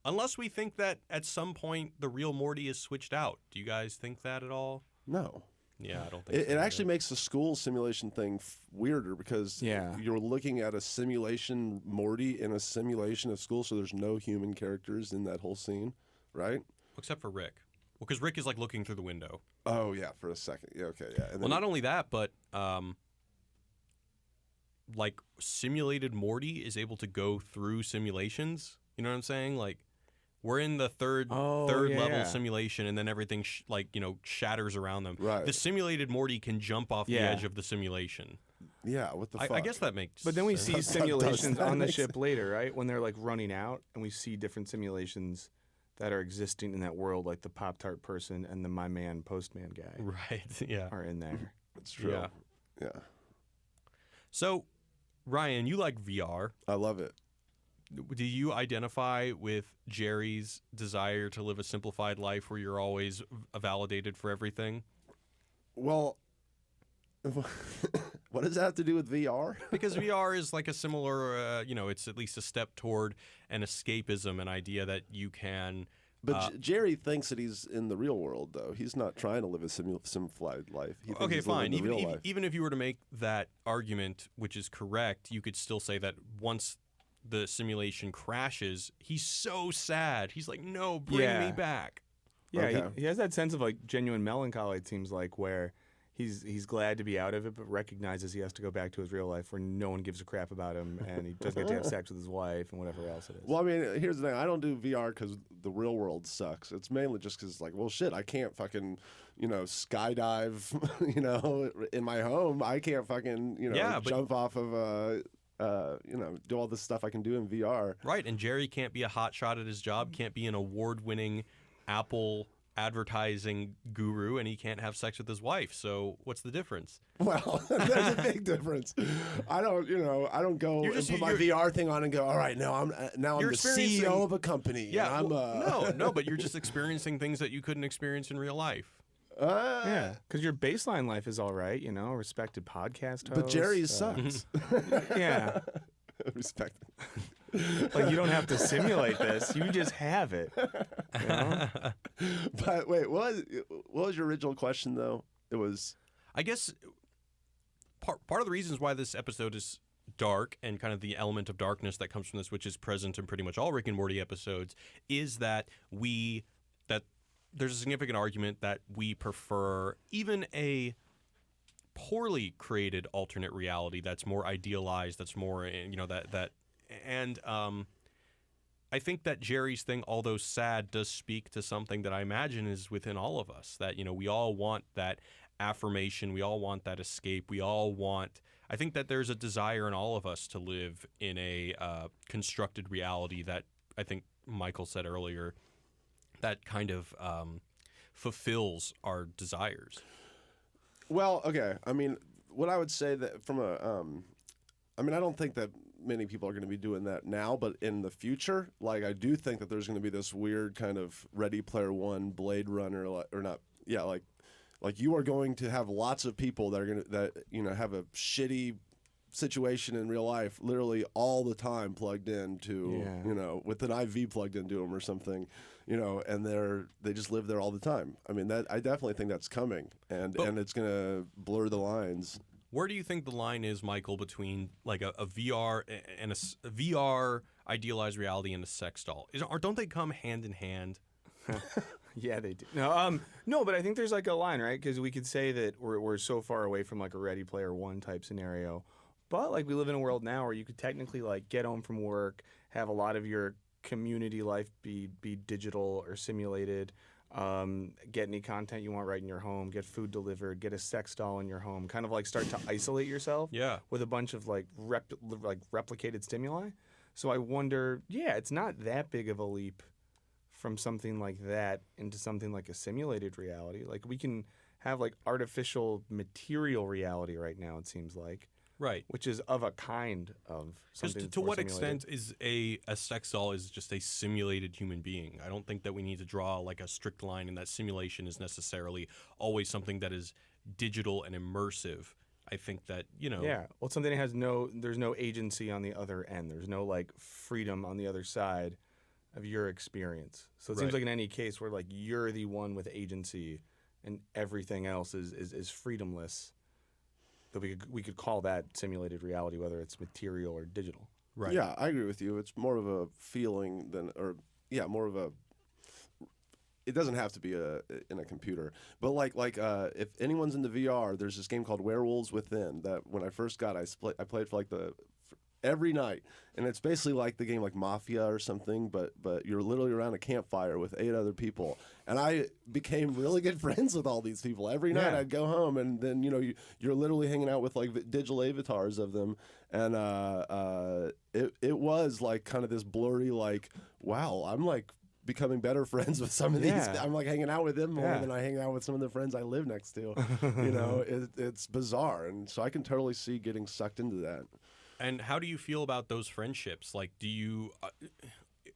Speaker 2: unless we think that at some point the real Morty is switched out, do you guys think that at all?
Speaker 3: No.
Speaker 2: Yeah, I don't think
Speaker 3: It
Speaker 2: so
Speaker 3: actually
Speaker 2: either.
Speaker 3: makes the school simulation thing weirder because
Speaker 4: Yeah.
Speaker 3: you're looking at a simulation Morty in a simulation of school, so there's no human characters in that whole scene, right?
Speaker 2: Except for Rick. Well, because Rick is like looking through the window.
Speaker 3: Oh, yeah, for a second. Yeah, okay, yeah. And
Speaker 2: Well, not only that, but like simulated Morty is able to go through simulations. You know what I'm saying? Like we're in the third level
Speaker 4: yeah.
Speaker 2: simulation, and then everything shatters around them.
Speaker 3: Right.
Speaker 2: The simulated Morty can jump off the
Speaker 4: Yeah.
Speaker 2: edge of the simulation.
Speaker 3: yeah, what the fuck?
Speaker 2: I guess that makes.
Speaker 4: But then we
Speaker 2: sense.
Speaker 4: see
Speaker 3: Does
Speaker 4: simulations
Speaker 3: that
Speaker 4: on the
Speaker 3: make
Speaker 4: ship later, right? When they're like running out, and we see different simulations that are existing in that world, like the Pop-Tart person and the My Man Postman guy
Speaker 2: Right. Yeah.
Speaker 4: are in there.
Speaker 3: It's true.
Speaker 2: Yeah.
Speaker 3: Yeah.
Speaker 2: So, Ryan, you like VR.
Speaker 3: I love it.
Speaker 2: Do you identify with Jerry's desire to live a simplified life where you're always validated for everything?
Speaker 3: Well, what does that have to do with VR?
Speaker 2: Because VR is like a similar, it's at least a step toward an escapism, an idea that you can.
Speaker 3: But Jerry thinks that he's in the real world, though. He's not trying to live a simplified life. He thinks
Speaker 2: Okay,
Speaker 3: he's living
Speaker 2: fine.
Speaker 3: the real life.
Speaker 2: Even if you were to make that argument, which is correct, you could still say that once the simulation crashes, he's so sad. He's like, no, bring
Speaker 4: Yeah.
Speaker 2: me back.
Speaker 4: Yeah,
Speaker 3: Okay.
Speaker 4: he has that sense of like genuine melancholy. It seems like where he's glad to be out of it, but recognizes he has to go back to his real life where no one gives a crap about him, and he doesn't get to have sex with his wife and whatever else it is.
Speaker 3: Well, I mean, here's the thing. I don't do VR because the real world sucks. It's mainly just because, like, well, shit, I can't fucking, skydive, in my home. I can't fucking,
Speaker 2: Yeah, but-
Speaker 3: jump off of do all this stuff I can do in VR.
Speaker 2: Right, and Jerry can't be a hotshot at his job, can't be an award-winning Apple advertising guru, and he can't have sex with his wife. So what's the difference?
Speaker 3: Well, there's a big difference. I don't go
Speaker 2: You're
Speaker 3: and
Speaker 2: just-
Speaker 3: put my
Speaker 2: you're-
Speaker 3: VR thing on and go, all right, now I'm
Speaker 2: You're
Speaker 3: the
Speaker 2: experiencing-
Speaker 3: CEO of a company.
Speaker 2: Yeah,
Speaker 3: and I'm
Speaker 2: no, but you're just experiencing things that you couldn't experience in real life.
Speaker 4: Yeah, because your baseline life is all right, respected podcast host.
Speaker 3: But Jerry sucks.
Speaker 4: Yeah,
Speaker 3: Respect.
Speaker 4: like you don't have to simulate this; you just have it. You know?
Speaker 3: But wait, what was your original question though? It was
Speaker 2: I guess part of the reasons why this episode is dark and kind of the element of darkness that comes from this, which is present in pretty much all Rick and Morty episodes, is that there's a significant argument that we prefer even a poorly created alternate reality that's more idealized, that's more, and I think that Jerry's thing, although sad, does speak to something that I imagine is within all of us, that, we all want that affirmation, we all want that escape, I think that there's a desire in all of us to live in a constructed reality that I think Michael said earlier, that kind of fulfills our desires.
Speaker 3: well, okay. I mean, what I would say that from a, I mean, I don't think that many people are going to be doing that now, but in the future, like I do think that there's going to be this weird kind of Ready Player One, Blade Runner, or not, yeah, like you are going to have lots of people that are going to have a shitty situation in real life, literally all the time plugged in to, with an IV plugged into them or something, and they just live there all the time. I mean, I definitely think that's coming, and it's going to blur the lines.
Speaker 2: Where do you think the line is, Michael, between like a VR and a VR idealized reality and a sex doll? Or don't they come hand in hand?
Speaker 4: Yeah, they do. No, but I think there's like a line, right? Because we could say that we're so far away from like a Ready Player One type scenario, but like we live in a world now where you could technically like get home from work, have a lot of your community life be digital or simulated. Get any content you want right in your home, get food delivered, get a sex doll in your home, kind of like start to isolate yourself with a bunch of like replicated stimuli. So I wonder, it's not that big of a leap from something like that into something like a simulated reality. Like we can have like artificial material reality right now, it seems like.
Speaker 2: Right.
Speaker 4: Which is of a kind of something.
Speaker 2: To what
Speaker 4: simulated.
Speaker 2: extent is a sex doll is just a simulated human being? I don't think that we need to draw like a strict line, and that simulation is necessarily always something that is digital and immersive. I think that,
Speaker 4: Yeah. Well, it's something that there's no agency on the other end. There's no like freedom on the other side of your experience. So it seems like in any case where like you're the one with agency and everything else is freedomless. That we could call that simulated reality, whether it's material or digital.
Speaker 2: Right.
Speaker 3: Yeah, I agree with you. It's more of a feeling more of a. It doesn't have to be in a computer, but like if anyone's into VR, there's this game called Werewolves Within that when I first got, I played for every night, and it's basically like the game like Mafia or something, but you're literally around a campfire with 8 other people, and I became really good friends with all these people. Every night I'd go home, and then you're literally hanging out with like digital avatars of them, and it was like kind of this blurry like, wow, I'm like becoming better friends with some of these. I'm like hanging out with them more than I hang out with some of the friends I live next to. It's bizarre, and so I can totally see getting sucked into that.
Speaker 2: And how do you feel about those friendships? Like, do you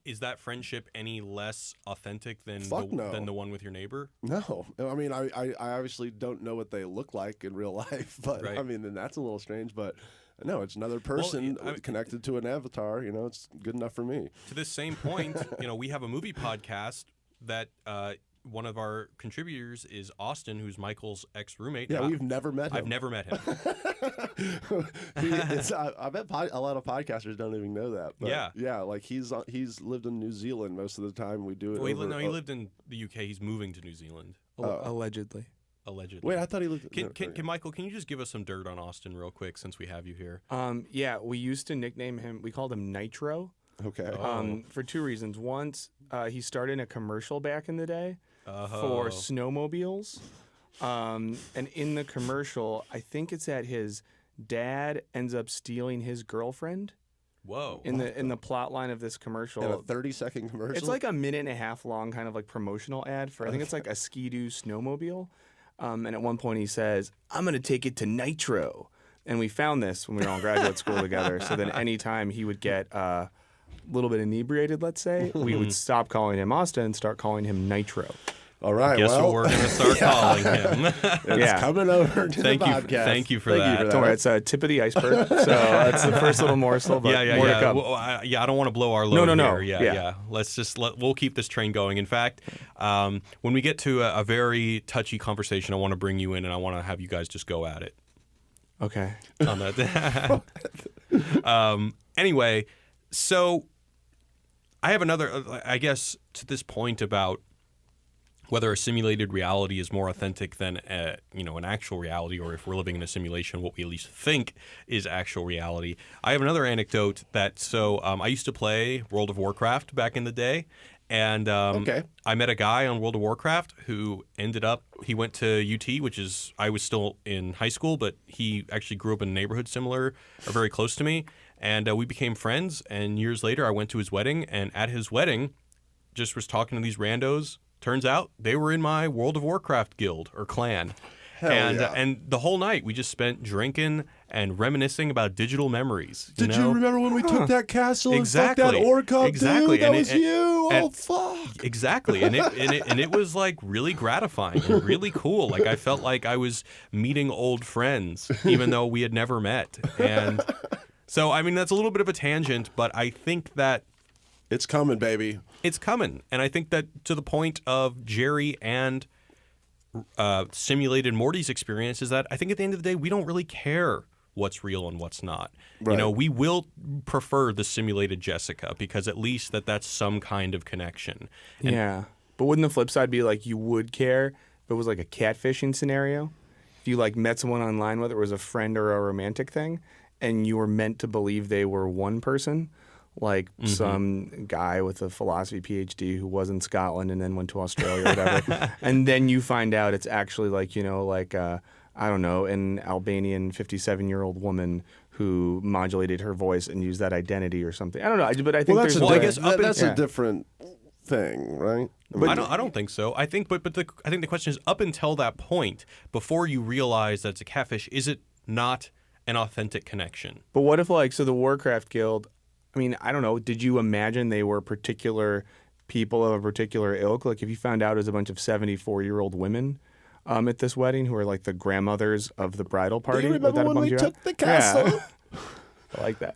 Speaker 2: is that friendship any less authentic than the one with your neighbor?
Speaker 3: No, I mean, I obviously don't know what they look like in real life, but I mean, then that's a little strange. But no, it's another person connected to an avatar. It's good enough for me.
Speaker 2: To this same point, we have a movie podcast that. One of our contributors is Austin, who's Michael's ex-roommate.
Speaker 3: Yeah, we've never met him.
Speaker 2: I've never met him.
Speaker 3: I bet a lot of podcasters don't even know that. But yeah, like he's lived in New Zealand most of the time. We do it.
Speaker 2: He lived in the UK. He's moving to New Zealand.
Speaker 4: Allegedly.
Speaker 2: Allegedly.
Speaker 3: Wait, I thought he lived.
Speaker 2: Can Michael? Can you just give us some dirt on Austin real quick, since we have you here?
Speaker 4: Yeah, we used to nickname him. We called him Nitro.
Speaker 3: Okay.
Speaker 4: For 2 reasons. Once, he started in a commercial back in the day. For snowmobiles, and in the commercial, I think it's that his dad ends up stealing his girlfriend.
Speaker 2: Whoa!
Speaker 4: In the plot line of this commercial,
Speaker 3: in a 30-second commercial.
Speaker 4: It's like a 1.5 minute long, kind of like promotional ad for I think it's like a Ski-Doo snowmobile. And at one point he says, "I'm gonna take it to Nitro," and we found this when we were all in graduate school together. So then anytime he would get a little bit inebriated, let's say, we would stop calling him Austin and start calling him Nitro.
Speaker 3: All right.
Speaker 2: Guess what we're going to start calling him.
Speaker 3: It's coming over to the podcast.
Speaker 2: Thank you for that.
Speaker 4: Don't worry, it's a tip of the iceberg. So that's the first little morsel, but more to come.
Speaker 2: Well, I don't want to blow our load
Speaker 4: No.
Speaker 2: here. Yeah. We'll keep this train going. In fact, when we get to a very touchy conversation, I want to bring you in and I want to have you guys just go at it.
Speaker 4: Okay.
Speaker 2: On that. Anyway, so I have another, I guess, to this point about whether a simulated reality is more authentic than an actual reality, or if we're living in a simulation, what we at least think is actual reality. I have another anecdote that I used to play World of Warcraft back in the day, and I met a guy on World of Warcraft who he went to UT, which is, I was still in high school, but he actually grew up in a neighborhood similar or very close to me, and we became friends. And years later, I went to his wedding, and at his wedding, just was talking to these randos. Turns out they were in my World of Warcraft guild or clan. And the whole night we just spent drinking and reminiscing about digital memories.
Speaker 3: Did you remember when we took that castle
Speaker 2: Exactly.
Speaker 3: and fucked that orc up,
Speaker 2: Exactly.
Speaker 3: dude? That was you.
Speaker 2: and-
Speaker 3: Oh, fuck.
Speaker 2: Exactly, and it was like really gratifying and really cool. Like I felt like I was meeting old friends, even though we had never met. And so, I mean, that's a little bit of a tangent, but I think that
Speaker 3: It's coming, baby.
Speaker 2: it's coming, and I think that to the point of Jerry and simulated Morty's experience is that I think at the end of the day we don't really care what's real and what's not.
Speaker 3: Right.
Speaker 2: You know, we will prefer the simulated Jessica because at least that's some kind of connection. And
Speaker 4: Yeah. But wouldn't the flip side be like you would care if it was like a catfishing scenario? If you like met someone online, whether it was a friend or a romantic thing, and you were meant to believe they were one person, like some guy with a philosophy PhD who was in Scotland and then went to Australia or whatever, and then you find out it's actually like, you know, like I don't know, an Albanian 57-year-old woman who modulated her voice and used that identity or something. I don't know, but I think
Speaker 3: Well, that's,
Speaker 4: there's
Speaker 2: I
Speaker 3: a,
Speaker 2: guess
Speaker 3: that- that's
Speaker 4: yeah.
Speaker 3: a different thing, right?
Speaker 2: I don't think so. I think, but I think the question is up until that point, before you realize that it's a catfish, is it not an authentic connection?
Speaker 4: But what if, like, so the Warcraft Guild, I mean, I don't know, did you imagine they were particular people of a particular ilk? Like, if you found out it was a bunch of 74-year-old women at this wedding who are, like, the grandmothers of the bridal party?
Speaker 3: Do you
Speaker 4: would
Speaker 3: remember
Speaker 4: that
Speaker 3: when
Speaker 4: bum
Speaker 3: we
Speaker 4: you
Speaker 3: took
Speaker 4: out?
Speaker 3: the castle?
Speaker 4: Yeah. I like that.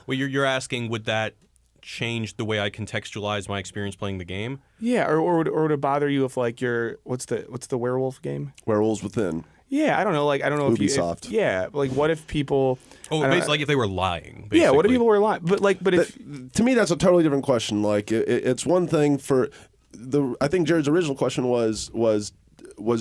Speaker 2: Well, you're asking, would that change the way I contextualize my experience playing the game?
Speaker 4: Yeah, or would it bother you if, like, you're, what's the werewolf game?
Speaker 3: Werewolves Within.
Speaker 4: Yeah, I don't know, like, I don't know
Speaker 3: Ubisoft.
Speaker 4: if you... yeah, like, what if people...
Speaker 2: Oh,
Speaker 4: I don't-
Speaker 2: basically, like if they were lying.
Speaker 4: Yeah, what if
Speaker 2: basically.
Speaker 4: people were lying? But if...
Speaker 3: To me, that's a totally different question. Like, it's one thing for I think Jared's original question was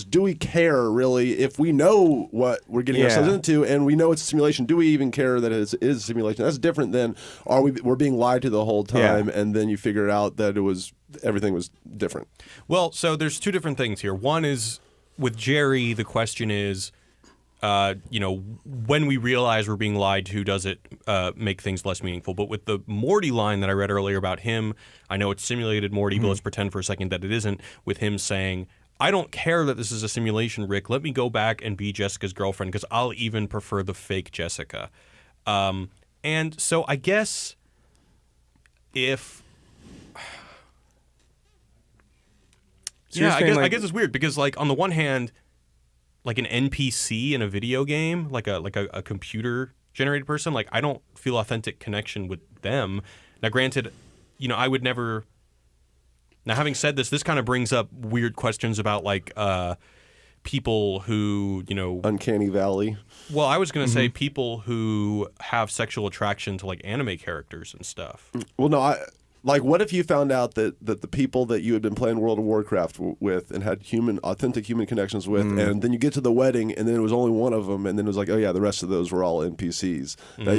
Speaker 3: do we care really if we know what we're getting ourselves
Speaker 4: Yeah.
Speaker 3: into and we know it's a simulation? Do we even care that it is a simulation? That's different than we're being lied to the whole time, and then you figure out that everything was different.
Speaker 2: Well, so there's two different things here. One is with Jerry, the question is, you know, when we realize we're being lied to, does it make things less meaningful? But with the Morty line that I read earlier about him, I know it's simulated Morty, but let's pretend for a second that it isn't, with him saying, I don't care that this is a simulation, Rick. Let me go back and be Jessica's girlfriend because I'll even prefer the fake Jessica. And so I guess if...
Speaker 4: So you're
Speaker 2: yeah,
Speaker 4: saying,
Speaker 2: I
Speaker 4: like-
Speaker 2: guess it's weird because, like, on the one hand, like an NPC in a video game, like a computer generated person, like I don't feel authentic connection with them. Now, granted, you know, I would never. Now, having said this, this kind of brings up weird questions about like people who, you know,
Speaker 3: Uncanny Valley.
Speaker 2: well, I was gonna say people who have sexual attraction to like anime characters and stuff.
Speaker 3: Well, no, what if you found out that the people that you had been playing World of Warcraft with and had authentic human connections with, and then you get to the wedding and then it was only one of them, and then it was like, oh yeah, the rest of those were all NPCs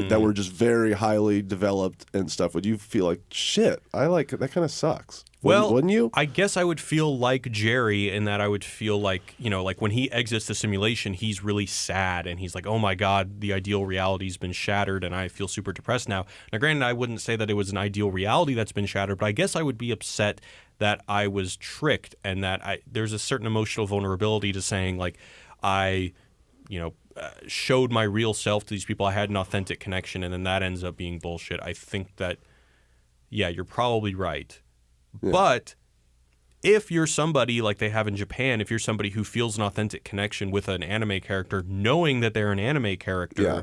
Speaker 3: that were just very highly developed and stuff. Would you feel like, shit, I like that kind of sucks?
Speaker 2: Well,
Speaker 3: wouldn't you?
Speaker 2: I guess I would feel like Jerry in that I would feel like, you know, like when he exits the simulation, he's really sad and he's like, oh my God, the ideal reality's been shattered and I feel super depressed now. Now, granted, I wouldn't say that it was an ideal reality that's been shattered, but I guess I would be upset that I was tricked and that there's a certain emotional vulnerability to saying like I, you know, showed my real self to these people. I had an authentic connection and then that ends up being bullshit. I think that, yeah, you're probably right.
Speaker 3: Yeah.
Speaker 2: But if you're somebody like they have in Japan, if you're somebody who feels an authentic connection with an anime character, knowing that they're an anime character,
Speaker 3: Yeah.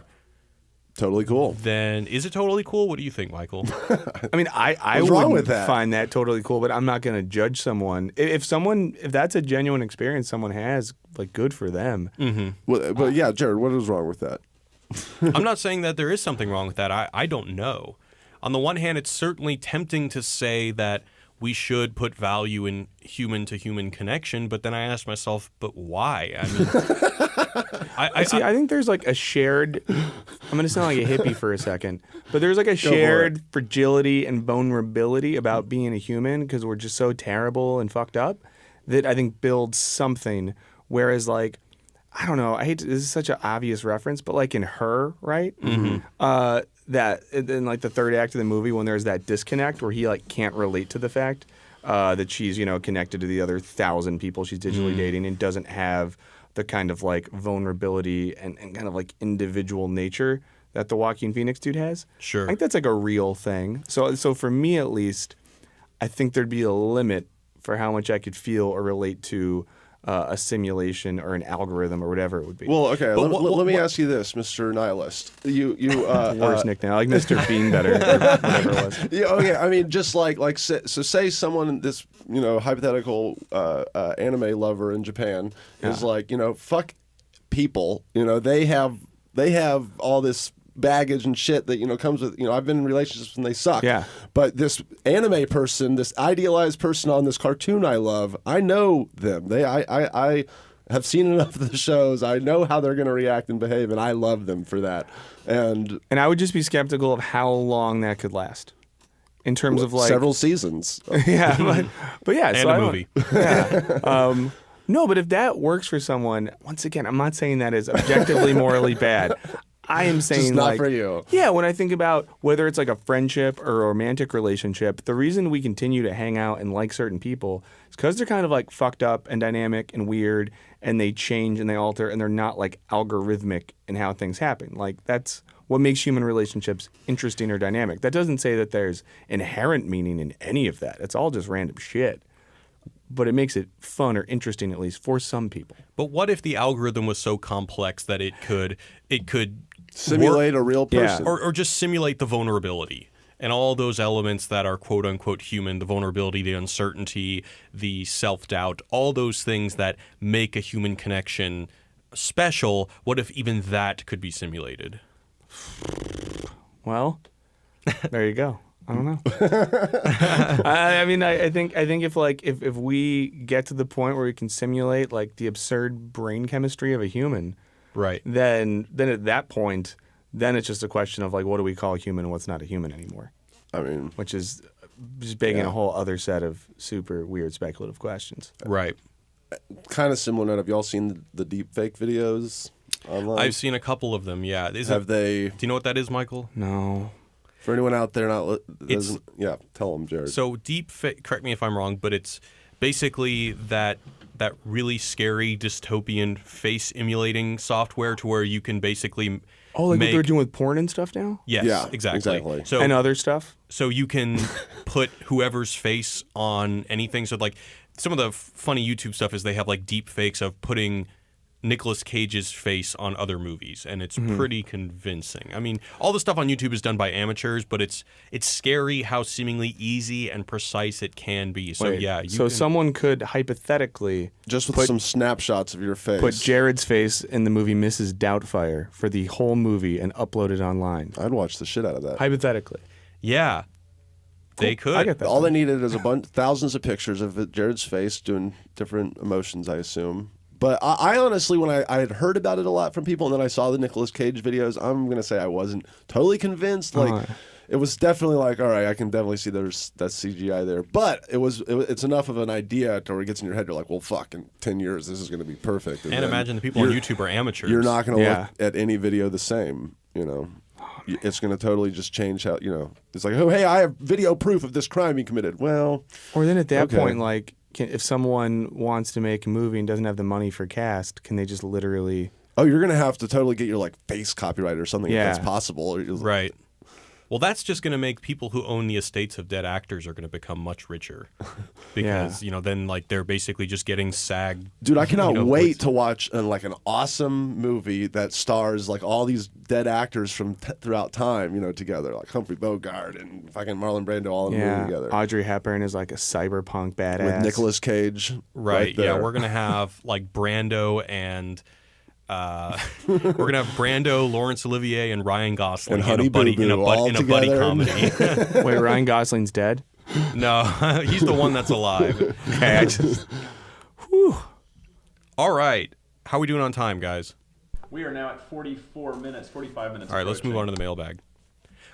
Speaker 3: Totally cool.
Speaker 2: then is it totally cool? What do you think, Michael?
Speaker 4: I mean, I
Speaker 3: What's wrong
Speaker 4: wouldn't
Speaker 3: with that?
Speaker 4: find that totally cool, but I'm not going to judge someone. If that's a genuine experience someone has, like, good for them.
Speaker 2: Mm-hmm.
Speaker 3: Well, but yeah, Jared, what is wrong with that?
Speaker 2: I'm not saying that there is something wrong with that. I don't know. On the one hand, it's certainly tempting to say that we should put value in human-to-human connection, but then I ask myself, but why? I mean,
Speaker 4: I think there's like a shared. I'm going to sound like a hippie for a second, but there's like a shared fragility and vulnerability about being a human because we're just so terrible and fucked up that I think builds something. Whereas, like, I don't know. This is such an obvious reference, but like in Her, right? That in like the third act of the movie when there's that disconnect where he like can't relate to the fact that she's, you know, connected to the other 1,000 people she's digitally dating and doesn't have the kind of like vulnerability and kind of like individual nature that the Joaquin Phoenix dude has.
Speaker 2: Sure.
Speaker 4: I think that's like a real thing. So for me at least, I think there'd be a limit for how much I could feel or relate to a simulation or an algorithm or whatever it would be.
Speaker 3: Well, okay. Let me ask you this, Mr. Nihilist. You
Speaker 4: Worst nickname. I like Mr. Bean better, or whatever it was.
Speaker 3: Yeah, okay. I mean, just like say someone, this hypothetical anime lover in Japan is like, fuck people. They have all this baggage and shit that comes with I've been in relationships and they suck.
Speaker 4: Yeah.
Speaker 3: But this anime person, this idealized person on this cartoon I love, I know them. I have seen enough of the shows. I know how they're going to react and behave, and I love them for that. And
Speaker 4: I would just be skeptical of how long that could last, in terms of like
Speaker 3: several seasons.
Speaker 4: Yeah, but yeah,
Speaker 2: And
Speaker 4: so
Speaker 2: a
Speaker 4: I don't-
Speaker 2: movie.
Speaker 4: Yeah. No, but if that works for someone, once again, I'm not saying that is objectively morally bad. I am saying
Speaker 3: Just not
Speaker 4: like,
Speaker 3: for you.
Speaker 4: Yeah, when I think about whether it's like a friendship or a romantic relationship, the reason we continue to hang out and like certain people is because they're kind of like fucked up and dynamic and weird, and they change and they alter, and they're not like algorithmic in how things happen. Like that's what makes human relationships interesting or dynamic. That doesn't say that there's inherent meaning in any of that. It's all just random shit. But it makes it fun or interesting, at least for some people.
Speaker 2: But what if the algorithm was so complex that it could
Speaker 3: Simulate a real
Speaker 4: Yeah.
Speaker 3: person.
Speaker 2: or just simulate the vulnerability and all those elements that are quote unquote human, the vulnerability, the uncertainty, the self-doubt, all those things that make a human connection special. What if even that could be simulated?
Speaker 4: Well, there you go. I don't know. I mean, I think if we get to the point where we can simulate like the absurd brain chemistry of a human,
Speaker 2: Right.
Speaker 4: then at that point, then it's just a question of like, what do we call a human and what's not a human anymore?
Speaker 3: I mean,
Speaker 4: Which is just begging a whole other set of super weird speculative questions.
Speaker 2: Right.
Speaker 3: kind of similar note. Have y'all seen the deep fake videos online?
Speaker 2: I've seen a couple of them. Yeah.
Speaker 3: Have they?
Speaker 2: Do you know what that is, Michael?
Speaker 4: No.
Speaker 3: For anyone out there not,
Speaker 2: It's-
Speaker 3: yeah, tell them, Jared.
Speaker 2: So deep fake. Correct me if I'm wrong, but it's basically that really scary dystopian face emulating software to where you can basically
Speaker 4: Oh, like what
Speaker 2: make
Speaker 4: they're doing with porn and stuff now?
Speaker 2: yes,
Speaker 3: Yeah,
Speaker 2: exactly.
Speaker 3: exactly.
Speaker 2: So
Speaker 4: And other stuff?
Speaker 2: so you can put whoever's face on anything. So like some of the funny YouTube stuff is they have like deep fakes of putting Nicolas Cage's face on other movies, and it's pretty convincing. I mean, all the stuff on YouTube is done by amateurs, but it's scary how seemingly easy and precise it can be. So
Speaker 4: Wait,
Speaker 2: yeah, you
Speaker 4: so
Speaker 2: can,
Speaker 4: someone could hypothetically
Speaker 3: Just with
Speaker 4: put-
Speaker 3: some snapshots of your face.
Speaker 4: put Jared's face in the movie Mrs. Doubtfire for the whole movie and upload it online.
Speaker 3: I'd watch the shit out of that.
Speaker 4: Hypothetically.
Speaker 2: yeah, they could.
Speaker 4: I get that.
Speaker 3: All they needed is thousands of pictures of Jared's face doing different emotions, I assume. But I honestly, when I had heard about it a lot from people, and then I saw the Nicolas Cage videos, I'm gonna say I wasn't totally convinced. Like, it was definitely like, all right, I can definitely see there's that CGI there. But it's enough of an idea to where it gets in your head. You're like, well, fuck, in 10 years this is gonna be perfect.
Speaker 2: And
Speaker 3: then
Speaker 2: imagine the people on
Speaker 3: you're-
Speaker 2: YouTube are amateurs.
Speaker 3: You're not gonna
Speaker 4: Yeah.
Speaker 3: look at any video the same. You know, it's gonna totally just change how It's like, oh, hey, I have video proof of this crime he committed. Well,
Speaker 4: Or then at that
Speaker 3: Okay.
Speaker 4: point, like, if someone wants to make a movie and doesn't have the money for cast, can they just literally...
Speaker 3: oh, you're gonna have to totally get your like face copyright or something if that's
Speaker 4: Yeah.
Speaker 3: possible. Or you're-
Speaker 2: Right. Well, that's just going to make people who own the estates of dead actors are going to become much richer, because then like they're basically just getting SAG.
Speaker 3: Dude, I cannot
Speaker 2: know,
Speaker 3: wait
Speaker 2: with-
Speaker 3: to watch like an awesome movie that stars like all these dead actors from throughout time, together, like Humphrey Bogart and fucking Marlon Brando all in a movie together
Speaker 4: Audrey Hepburn is like a cyberpunk badass.
Speaker 3: with Nicolas Cage.
Speaker 2: Right. Yeah,
Speaker 3: there.
Speaker 2: we're going to have like Brando and. We're gonna have Brando, Laurence Olivier, and Ryan Gosling
Speaker 3: And
Speaker 2: in
Speaker 3: Honey
Speaker 2: a buddy
Speaker 3: Boo Boo all
Speaker 2: in a buddy
Speaker 3: together.
Speaker 2: comedy.
Speaker 4: Wait, Ryan Gosling's dead?
Speaker 2: No, he's the one that's alive.
Speaker 4: Okay, I just... Whew.
Speaker 2: All right, how are we doing on time, guys?
Speaker 1: We are now at 45 minutes.
Speaker 2: All right, let's move on to the mailbag.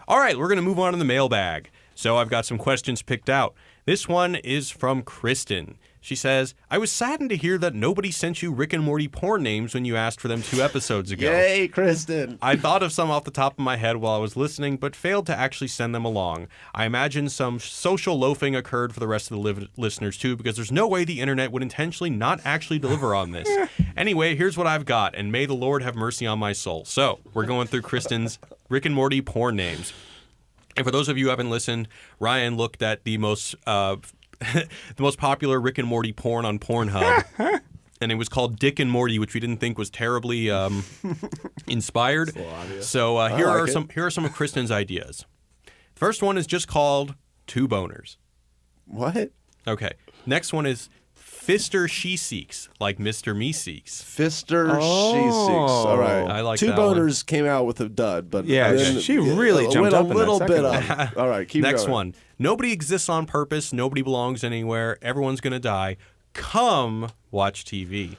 Speaker 2: All right, we're gonna move on to the mailbag. So I've got some questions picked out. This one is from Kristen. She says, I was saddened to hear that nobody sent you Rick and Morty porn names when you asked for them 2 episodes ago.
Speaker 3: Yay, Kristen.
Speaker 2: I thought of some off the top of my head while I was listening, but failed to actually send them along. I imagine some social loafing occurred for the rest of the listeners too, because there's no way the internet would intentionally not actually deliver on this. Anyway, here's what I've got, and may the Lord have mercy on my soul. So, we're going through Kristen's Rick and Morty porn names. And for those of you who haven't listened, Ryan looked at the most the most popular Rick and Morty porn on Pornhub, and it was called Dick and Morty, which we didn't think was terribly inspired. So here are some of Kristen's ideas. First one is just called Two Boners.
Speaker 3: What?
Speaker 2: Okay. Next one is Fister She Seeks, like Mr. Me Seeks.
Speaker 3: Fister She Seeks. All right.
Speaker 2: I like
Speaker 3: Two
Speaker 2: that
Speaker 3: Boners came out with a dud, but
Speaker 4: Yeah,
Speaker 3: then
Speaker 4: she really jumped
Speaker 3: went
Speaker 4: up
Speaker 3: a
Speaker 4: in that
Speaker 3: little bit
Speaker 4: second
Speaker 3: up. All right, keep
Speaker 2: Next
Speaker 3: going.
Speaker 2: one. Nobody exists on purpose. Nobody belongs anywhere. Everyone's going to die. Come watch TV.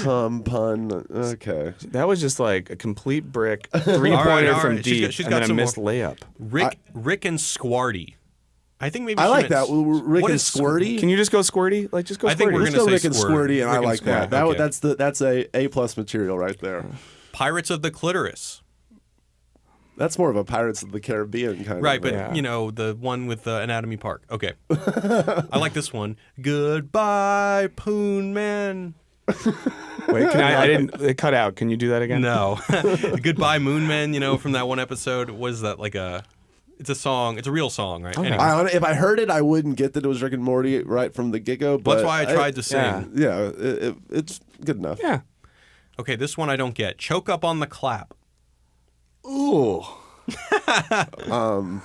Speaker 3: Come pun. Okay.
Speaker 4: That was just like a complete brick, 3-pointer
Speaker 2: all
Speaker 4: from
Speaker 2: right.
Speaker 4: deep,
Speaker 2: She's
Speaker 4: and
Speaker 2: got
Speaker 4: then a
Speaker 2: some
Speaker 4: missed layup.
Speaker 2: Rick and Squarty. I think maybe
Speaker 3: I
Speaker 2: she
Speaker 3: like
Speaker 2: meant
Speaker 3: that. Rick
Speaker 2: what
Speaker 3: and
Speaker 2: is
Speaker 3: Squirty.
Speaker 4: Can you just go squirty? Like, just go
Speaker 2: I think
Speaker 4: squirty.
Speaker 2: we're
Speaker 3: Let's
Speaker 2: gonna
Speaker 3: go
Speaker 2: say
Speaker 3: Rick and Squirty, and I
Speaker 2: Rick and
Speaker 3: like that.
Speaker 2: Squirt, okay.
Speaker 3: That's a plus material right there.
Speaker 2: Pirates of the Clitoris.
Speaker 3: That's more of a Pirates of the Caribbean kind
Speaker 2: Right,
Speaker 3: of.
Speaker 2: but
Speaker 4: Yeah.
Speaker 2: you know, the one with Anatomy Park. Okay. I like this one. Goodbye, Poon Man.
Speaker 4: Wait, can I didn't. It cut out. Can you do that again?
Speaker 2: No. Goodbye, Moon Man, you know, from that one episode. Was that like a... It's a song. It's a real song, right?
Speaker 4: Okay.
Speaker 2: Anyway,
Speaker 3: If I heard it, I wouldn't get that it was Rick and Morty right from the get-go. But
Speaker 2: that's why I tried to sing.
Speaker 4: yeah.
Speaker 3: Yeah, it's good enough.
Speaker 4: Yeah.
Speaker 2: Okay, this one I don't get. Choke up on the clap.
Speaker 4: Ooh.
Speaker 2: All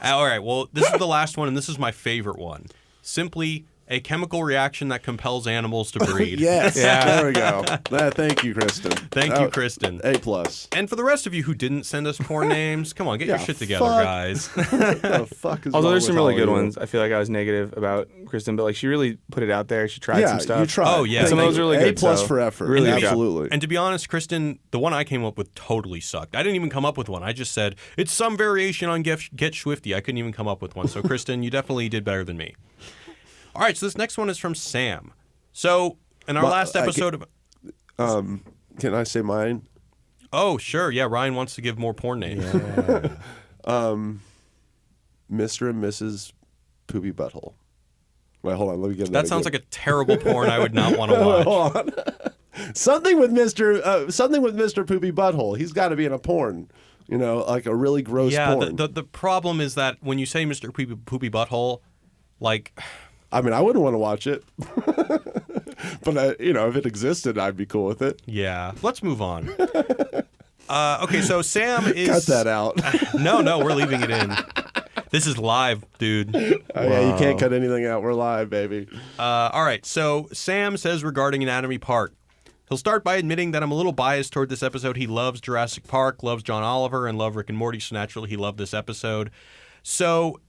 Speaker 2: right, well, this is the last one, and this is my favorite one. Simply a chemical reaction that compels animals to breed.
Speaker 3: Yes.
Speaker 4: Yeah.
Speaker 3: There we go. Thank you, Kristen.
Speaker 2: Thank you, Kristen.
Speaker 3: A plus.
Speaker 2: And for the rest of you who didn't send us porn names, come on, get your
Speaker 3: Yeah,
Speaker 2: shit together,
Speaker 3: fuck.
Speaker 2: guys.
Speaker 3: What the fuck is
Speaker 4: Although
Speaker 3: wrong
Speaker 4: there's some
Speaker 3: with
Speaker 4: really
Speaker 3: all
Speaker 4: good
Speaker 3: you?
Speaker 4: ones. I feel like I was negative about Kristen, but like she really put it out there. She tried
Speaker 3: Yeah,
Speaker 4: some stuff.
Speaker 3: you tried.
Speaker 2: Oh, yeah.
Speaker 4: Some of those are really
Speaker 3: A
Speaker 4: good.
Speaker 3: plus
Speaker 4: so
Speaker 3: for effort.
Speaker 4: really good job.
Speaker 3: Absolutely.
Speaker 2: And to be honest, Kristen, the one I came up with totally sucked. I didn't even come up with one. I just said, it's some variation on Get Swifty. I couldn't even come up with one. So, Kristen, you definitely did better than me. All right, so this next one is from Sam. So, in our
Speaker 3: Well,
Speaker 2: last episode of...
Speaker 3: Can I say mine?
Speaker 2: Oh, sure. Yeah, Ryan wants to give more porn names.
Speaker 3: Mr. and Mrs. Poopy Butthole. Wait, hold on. Let me get
Speaker 2: That sounds like a terrible porn I would not want to watch.
Speaker 3: Hold on. Something with Mr. Poopy Butthole. He's got to be in a porn. You know, like a really gross
Speaker 2: Yeah,
Speaker 3: porn.
Speaker 2: the problem is that when you say Mr. Poopy Butthole, like...
Speaker 3: I mean, I wouldn't want to watch it. But, you know, if it existed, I'd be cool with it.
Speaker 2: Yeah, let's move on. Okay, so Sam is...
Speaker 3: Cut that out.
Speaker 2: No, we're leaving it in. This is live, dude.
Speaker 3: Oh, yeah, you can't cut anything out. We're live, baby.
Speaker 2: All right, so Sam says regarding Anatomy Park, he'll start by admitting that I'm a little biased toward this episode. He loves Jurassic Park, loves John Oliver, and loved Rick and Morty, so naturally he loved this episode. So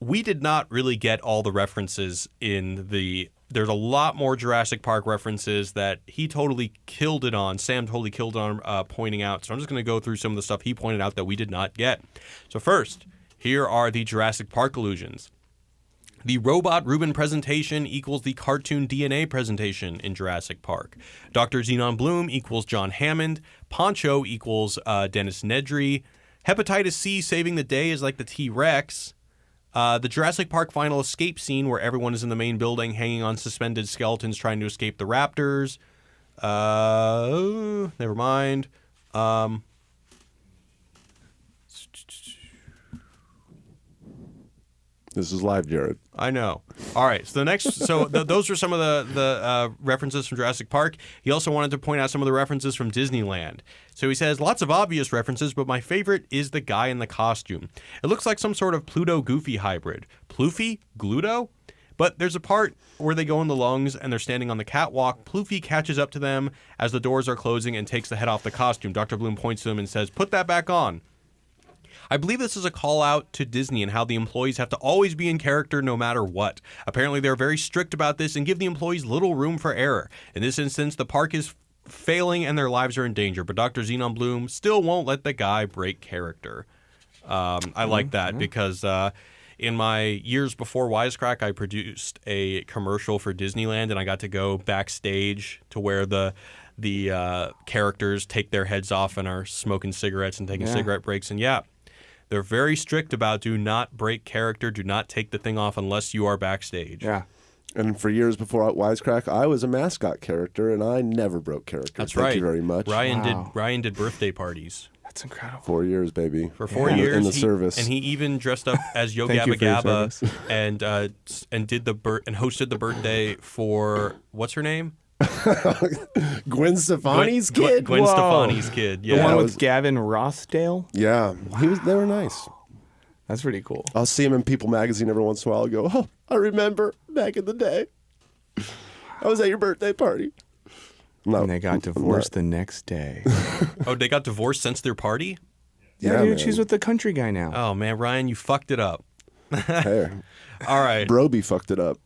Speaker 2: we did not really get all the references in the... There's a lot more Jurassic Park references that he totally killed it on. Sam totally killed it on pointing out. So I'm just going to go through some of the stuff he pointed out that we did not get. So first, here are the Jurassic Park allusions. The robot Reuben presentation equals the cartoon DNA presentation in Jurassic Park. Dr. Xenon Bloom equals John Hammond. Poncho equals Dennis Nedry. Hepatitis C saving the day is like the T-Rex. The Jurassic Park final escape scene where everyone is in the main building hanging on suspended skeletons trying to escape the raptors. Never mind.
Speaker 3: This is live, Jared.
Speaker 2: I know. All right. So the next, those are some of the references from Jurassic Park. He also wanted to point out some of the references from Disneyland. So he says lots of obvious references, but my favorite is the guy in the costume. It looks like some sort of Pluto Goofy hybrid. Ploofy? Gluto? But there's a part where they go in the lungs and they're standing on the catwalk. Ploofy catches up to them as the doors are closing and takes the head off the costume. Dr. Bloom points to him and says, "Put that back on." I believe this is a call out to Disney and how the employees have to always be in character no matter what. Apparently, they're very strict about this and give the employees little room for error. In this instance, the park is failing and their lives are in danger, but Dr. Xenon Bloom still won't let the guy break character. I like that because In my years before Wisecrack, I produced a commercial for Disneyland, and I got to go backstage to where the characters take their heads off and are smoking cigarettes and taking cigarette breaks. And yeah, they're very strict about do not break character, do not take the thing off unless you are backstage.
Speaker 4: Yeah.
Speaker 3: And for years before Wisecrack, I was a mascot character, and I never broke character.
Speaker 2: That's
Speaker 3: Thank
Speaker 2: right.
Speaker 3: you very much.
Speaker 2: Ryan did birthday parties.
Speaker 4: That's incredible.
Speaker 3: 4 years, baby.
Speaker 2: For 4 years
Speaker 3: in the service,
Speaker 2: and he even dressed up as Yo
Speaker 4: Thank you
Speaker 2: Gabba
Speaker 4: for your
Speaker 2: Gabba
Speaker 4: service.
Speaker 2: and did and hosted the birthday for what's her name?
Speaker 3: Gwen Stefani's kid.
Speaker 2: Gwen
Speaker 4: Whoa.
Speaker 2: Stefani's kid. Yeah.
Speaker 4: The one
Speaker 3: that
Speaker 4: with
Speaker 3: was-
Speaker 4: Gavin Rossdale?
Speaker 3: Yeah, they were nice.
Speaker 4: That's pretty cool.
Speaker 3: I'll see him in People magazine every once in a while. I go, oh, I remember back in the day. I was at your birthday party. No,
Speaker 4: And they got divorced the next day.
Speaker 2: Oh, they got divorced since their party?
Speaker 4: Yeah,
Speaker 3: Yeah,
Speaker 4: dude,
Speaker 3: man.
Speaker 4: she's with the country guy now.
Speaker 2: Oh man, Ryan, you fucked it up.
Speaker 3: Hey,
Speaker 2: All right.
Speaker 3: Broby fucked it up.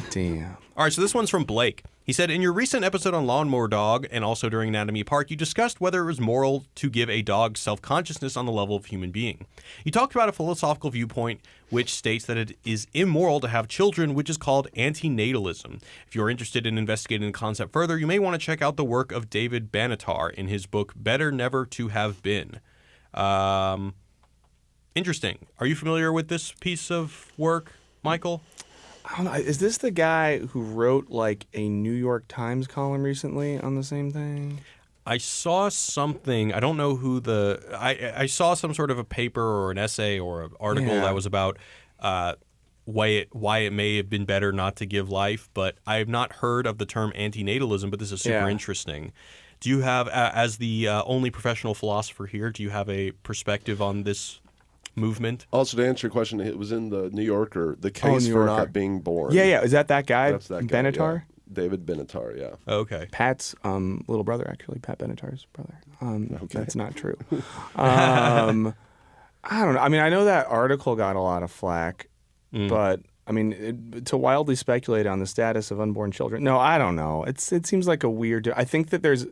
Speaker 4: Damn.
Speaker 2: All right, so this one's from Blake. He said, in your recent episode on Lawnmower Dog and also during Anatomy Park, you discussed whether it was moral to give a dog self-consciousness on the level of human being. You talked about a philosophical viewpoint which states that it is immoral to have children, which is called antinatalism. If you're interested in investigating the concept further, you may want to check out the work of David Banatar in his book, Better Never to Have Been. Interesting. Are you familiar with this piece of work, Michael?
Speaker 4: I don't know. Is this the guy who wrote like a New York Times column recently on the same thing?
Speaker 2: I saw something. I don't know who the. I saw some sort of a paper or an essay or an article
Speaker 4: Yeah.
Speaker 2: that was about why it may have been better not to give life, but I have not heard of the term antinatalism. But this is super
Speaker 4: Yeah.
Speaker 2: interesting. Do you have, as the only professional philosopher here, do you have a perspective on this movement?
Speaker 3: Also, to answer your question, it was in the New Yorker, the case
Speaker 4: New
Speaker 3: for
Speaker 4: Yorker.
Speaker 3: not being born.
Speaker 4: Yeah, yeah. Is that guy?
Speaker 3: That's that guy,
Speaker 4: Benatar?
Speaker 3: yeah. David Benatar, yeah.
Speaker 2: Okay.
Speaker 4: Pat's little brother, actually. Pat Benatar's brother.
Speaker 3: Okay.
Speaker 4: That's not true. I don't know. I mean, I know that article got a lot of flack, but I mean, to wildly speculate on the status of unborn children. No, I don't know. It seems like a weird. I think the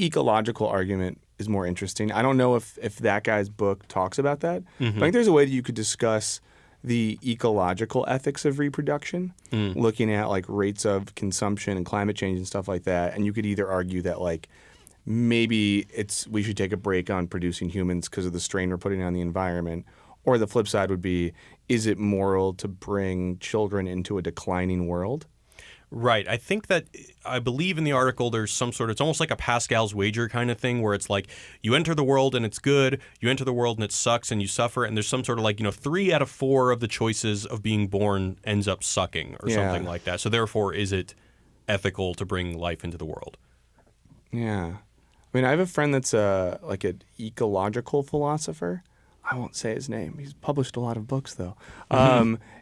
Speaker 4: ecological argument is more interesting. I don't know if that guy's book talks about that. But I think there's a way that you could discuss the ecological ethics of reproduction, looking at like rates of consumption and climate change and stuff like that. And you could either argue that like maybe we should take a break on producing humans because of the strain we're putting on the environment, or the flip side would be, is it moral to bring children into a declining world?
Speaker 2: Right. I believe in the article there's some sort of, it's almost like a Pascal's wager kind of thing where it's like you enter the world and it's good, you enter the world and it sucks and you suffer, and there's some sort of like, 3 out of 4 of the choices of being born ends up sucking or something like that. So therefore, is it ethical to bring life into the world?
Speaker 4: Yeah. I mean, I have a friend that's like an ecological philosopher. I won't say his name. He's published a lot of books, though.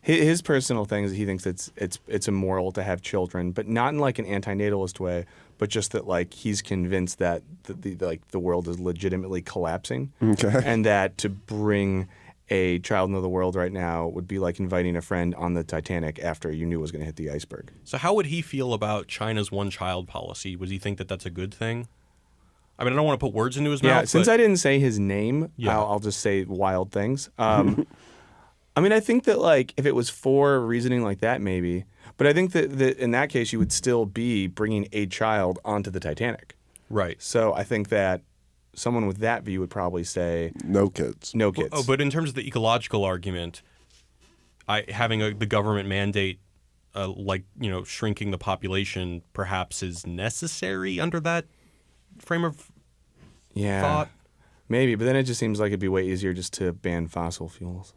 Speaker 4: His personal thing is he thinks it's immoral to have children, but not in like an antinatalist way, but just that like he's convinced that the world is legitimately collapsing,
Speaker 3: Okay.
Speaker 4: and that to bring a child into the world right now would be like inviting a friend on the Titanic after you knew it was going to hit the iceberg.
Speaker 2: So how would he feel about China's one-child policy? Would he think that that's a good thing? I mean, I don't want to put words into his mouth.
Speaker 4: Yeah, since
Speaker 2: but
Speaker 4: I didn't say his name,
Speaker 2: Yeah.
Speaker 4: I'll just say wild things. I mean, I think that like if it was for reasoning like that, maybe. But I think that in that case, you would still be bringing a child onto the Titanic.
Speaker 2: Right.
Speaker 4: So I think that someone with that view would probably say
Speaker 3: No kids.
Speaker 4: no kids.
Speaker 2: Oh, but in terms of the ecological argument, having the government mandate, shrinking the population perhaps is necessary under that frame of
Speaker 4: yeah,
Speaker 2: thought.
Speaker 4: maybe. But then it just seems like it'd be way easier just to ban fossil fuels.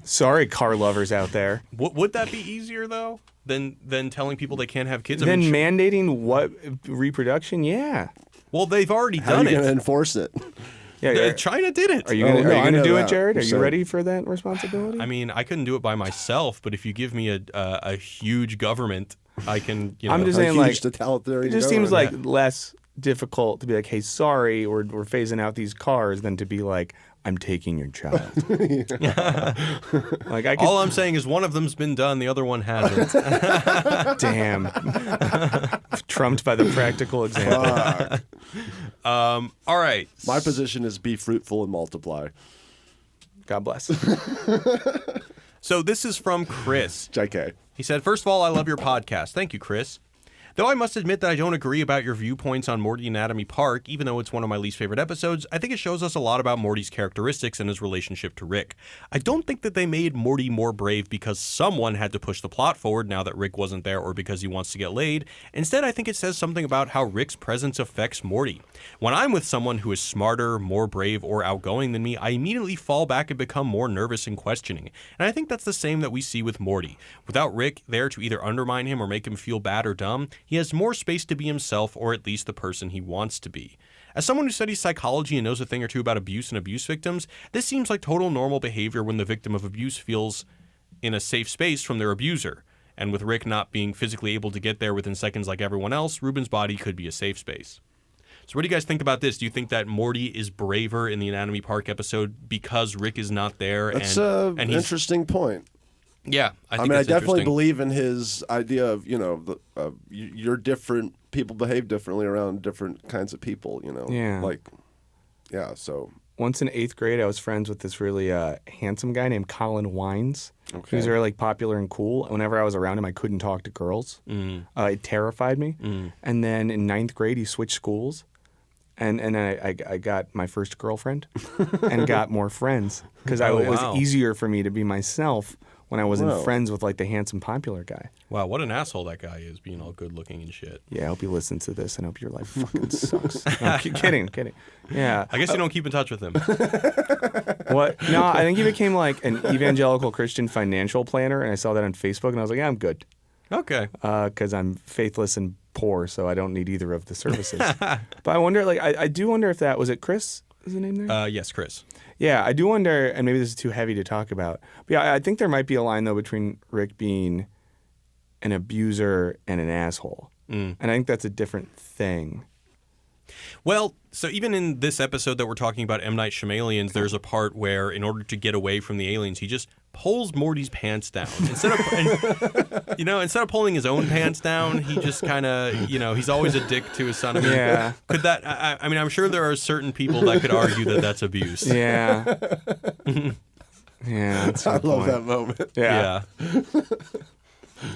Speaker 4: Sorry, car lovers out there.
Speaker 2: Would that be easier though than telling people they can't have kids? I
Speaker 4: Then
Speaker 2: mean,
Speaker 4: mandating what reproduction? Yeah.
Speaker 2: well, they've already
Speaker 3: How are
Speaker 2: done
Speaker 3: you going to
Speaker 2: it.
Speaker 3: enforce it?
Speaker 4: Yeah.
Speaker 2: China did it.
Speaker 4: Are you
Speaker 3: Oh,
Speaker 4: gonna,
Speaker 3: no,
Speaker 4: are you
Speaker 3: I
Speaker 4: gonna
Speaker 3: know
Speaker 4: do it,
Speaker 3: that.
Speaker 4: Jared? Are you
Speaker 3: So-
Speaker 4: ready for that responsibility?
Speaker 2: I mean, I couldn't do it by myself, but if you give me a huge government, I can.
Speaker 4: I'm just
Speaker 3: A
Speaker 4: saying,
Speaker 3: huge
Speaker 4: like,
Speaker 3: totalitarian
Speaker 4: it just seems like
Speaker 3: government.
Speaker 4: less difficult to be like, hey, sorry, we're phasing out these cars than to be like, I'm taking your child. Like I could,
Speaker 2: All I'm saying is one of them's been done, the other one hasn't.
Speaker 4: damn, trumped by the practical example.
Speaker 3: Fuck.
Speaker 2: All right.
Speaker 3: My position is be fruitful and multiply.
Speaker 4: God bless.
Speaker 2: So this is from Chris.
Speaker 3: JK.
Speaker 2: He said, "First of all, I love your podcast." Thank you, Chris. "Though I must admit that I don't agree about your viewpoints on Morty Anatomy Park, even though it's one of my least favorite episodes, I think it shows us a lot about Morty's characteristics and his relationship to Rick. I don't think that they made Morty more brave because someone had to push the plot forward now that Rick wasn't there or because he wants to get laid. Instead, I think it says something about how Rick's presence affects Morty. When I'm with someone who is smarter, more brave, or outgoing than me, I immediately fall back and become more nervous and questioning. And I think that's the same that we see with Morty. Without Rick there to either undermine him or make him feel bad or dumb, he has more space to be himself, or at least the person he wants to be. As someone who studies psychology and knows a thing or two about abuse and abuse victims, this seems like total normal behavior when the victim of abuse feels in a safe space from their abuser. And with Rick not being physically able to get there within seconds like everyone else, Ruben's body could be a safe space." So what do you guys think about this? Do you think that Morty is braver in the Anatomy Park episode because Rick is not there?
Speaker 3: That's an interesting point.
Speaker 2: Yeah, I
Speaker 3: mean, I definitely believe in his idea of, you're different, people behave differently around different kinds of people,
Speaker 4: Yeah.
Speaker 3: So.
Speaker 4: Once in 8th grade, I was friends with this really handsome guy named Colin Wines.
Speaker 3: Okay.
Speaker 4: He was very popular and cool. Whenever I was around him, I couldn't talk to girls. It terrified me. And then in 9th grade, he switched schools. And I got my first girlfriend and got more friends because it was easier for me to be myself when I wasn't friends with the handsome popular guy.
Speaker 2: Wow, what an asshole that guy is, being all good looking and shit.
Speaker 4: Yeah, I hope he listens to this and I hope your life fucking sucks. No, I'm kidding. Yeah.
Speaker 2: I guess you don't keep in touch with him.
Speaker 4: What? No, I think he became an evangelical Christian financial planner, and I saw that on Facebook, and I was like, yeah, I'm good.
Speaker 2: Okay.
Speaker 4: Because I'm faithless and poor, so I don't need either of the services. But I wonder, I do wonder if was it Chris? Is the name there?
Speaker 2: Yes, Chris.
Speaker 4: Yeah, I do wonder, and maybe this is too heavy to talk about, but yeah, I think there might be a line, though, between Rick being an abuser and an asshole. And I think that's a different thing.
Speaker 2: Well, so even in this episode that we're talking about, M. Night Shaym-Aliens, there's a part where, in order to get away from the aliens, he just pulls Morty's pants down. Instead of pulling his own pants down, he just kind of, he's always a dick to his son.
Speaker 4: Yeah.
Speaker 2: Could that? I mean, I'm sure there are certain people that could argue that that's abuse.
Speaker 4: Yeah. Yeah. That's
Speaker 3: I love that moment.
Speaker 2: Yeah.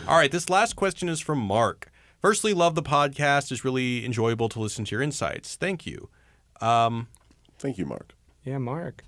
Speaker 2: All right. This last question is from Mark. "Firstly, love the podcast. It's really enjoyable to listen to your insights. Thank you."
Speaker 3: Thank you, Mark.
Speaker 4: Yeah, Mark.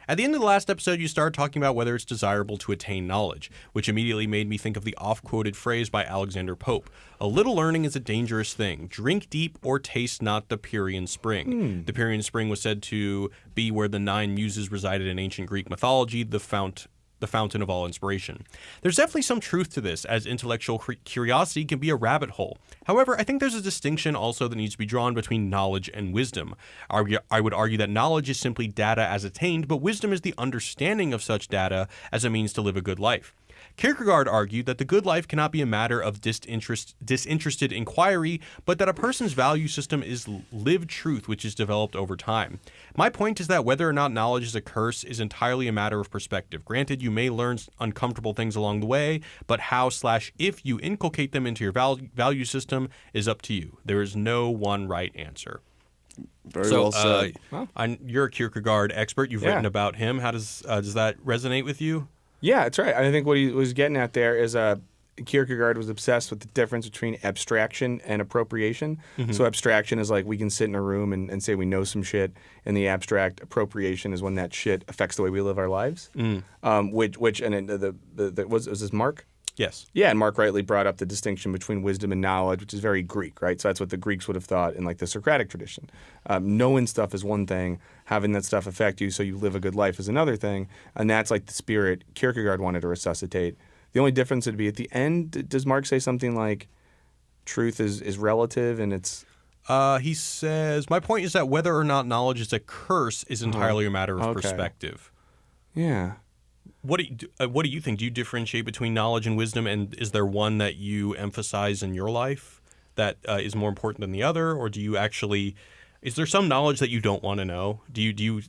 Speaker 2: "At the end of the last episode, you started talking about whether it's desirable to attain knowledge, which immediately made me think of the oft-quoted phrase by Alexander Pope. A little learning is a dangerous thing. Drink deep or taste not the Pierian spring. The Pierian spring was said to be where the 9 muses resided in ancient Greek mythology, the fountain of all inspiration. There's definitely some truth to this, as intellectual curiosity can be a rabbit hole. However, I think there's a distinction also that needs to be drawn between knowledge and wisdom. I would argue that knowledge is simply data as attained, but wisdom is the understanding of such data as a means to live a good life. Kierkegaard argued that the good life cannot be a matter of disinterested inquiry, but that a person's value system is lived truth which is developed over time. My point is that whether or not knowledge is a curse is entirely a matter of perspective. Granted, you may learn uncomfortable things along the way, but how/if you inculcate them into your value system is up to you. There is no one right answer."
Speaker 3: Very well said.
Speaker 2: You're a Kierkegaard expert. You've written about him. How does that resonate with you?
Speaker 4: Yeah, that's right. I think what he was getting at there is Kierkegaard was obsessed with the difference between abstraction and appropriation. So abstraction is we can sit in a room and say we know some shit, and the abstract appropriation is when that shit affects the way we live our lives. Was this Mark?
Speaker 2: Yes.
Speaker 4: Yeah, and Mark rightly brought up the distinction between wisdom and knowledge, which is very Greek, right? So that's what the Greeks would have thought in the Socratic tradition. Knowing stuff is one thing, having that stuff affect you so you live a good life is another thing, and that's the spirit Kierkegaard wanted to resuscitate. The only difference would be at the end, does Mark say something like truth is relative and it's...
Speaker 2: He says, "My point is that whether or not knowledge is a curse is entirely a matter of perspective."
Speaker 4: Yeah.
Speaker 2: What do you think? Do you differentiate between knowledge and wisdom, and is there one that you emphasize in your life that is more important than the other, or do you actually? Is there some knowledge that you don't want to know? Do you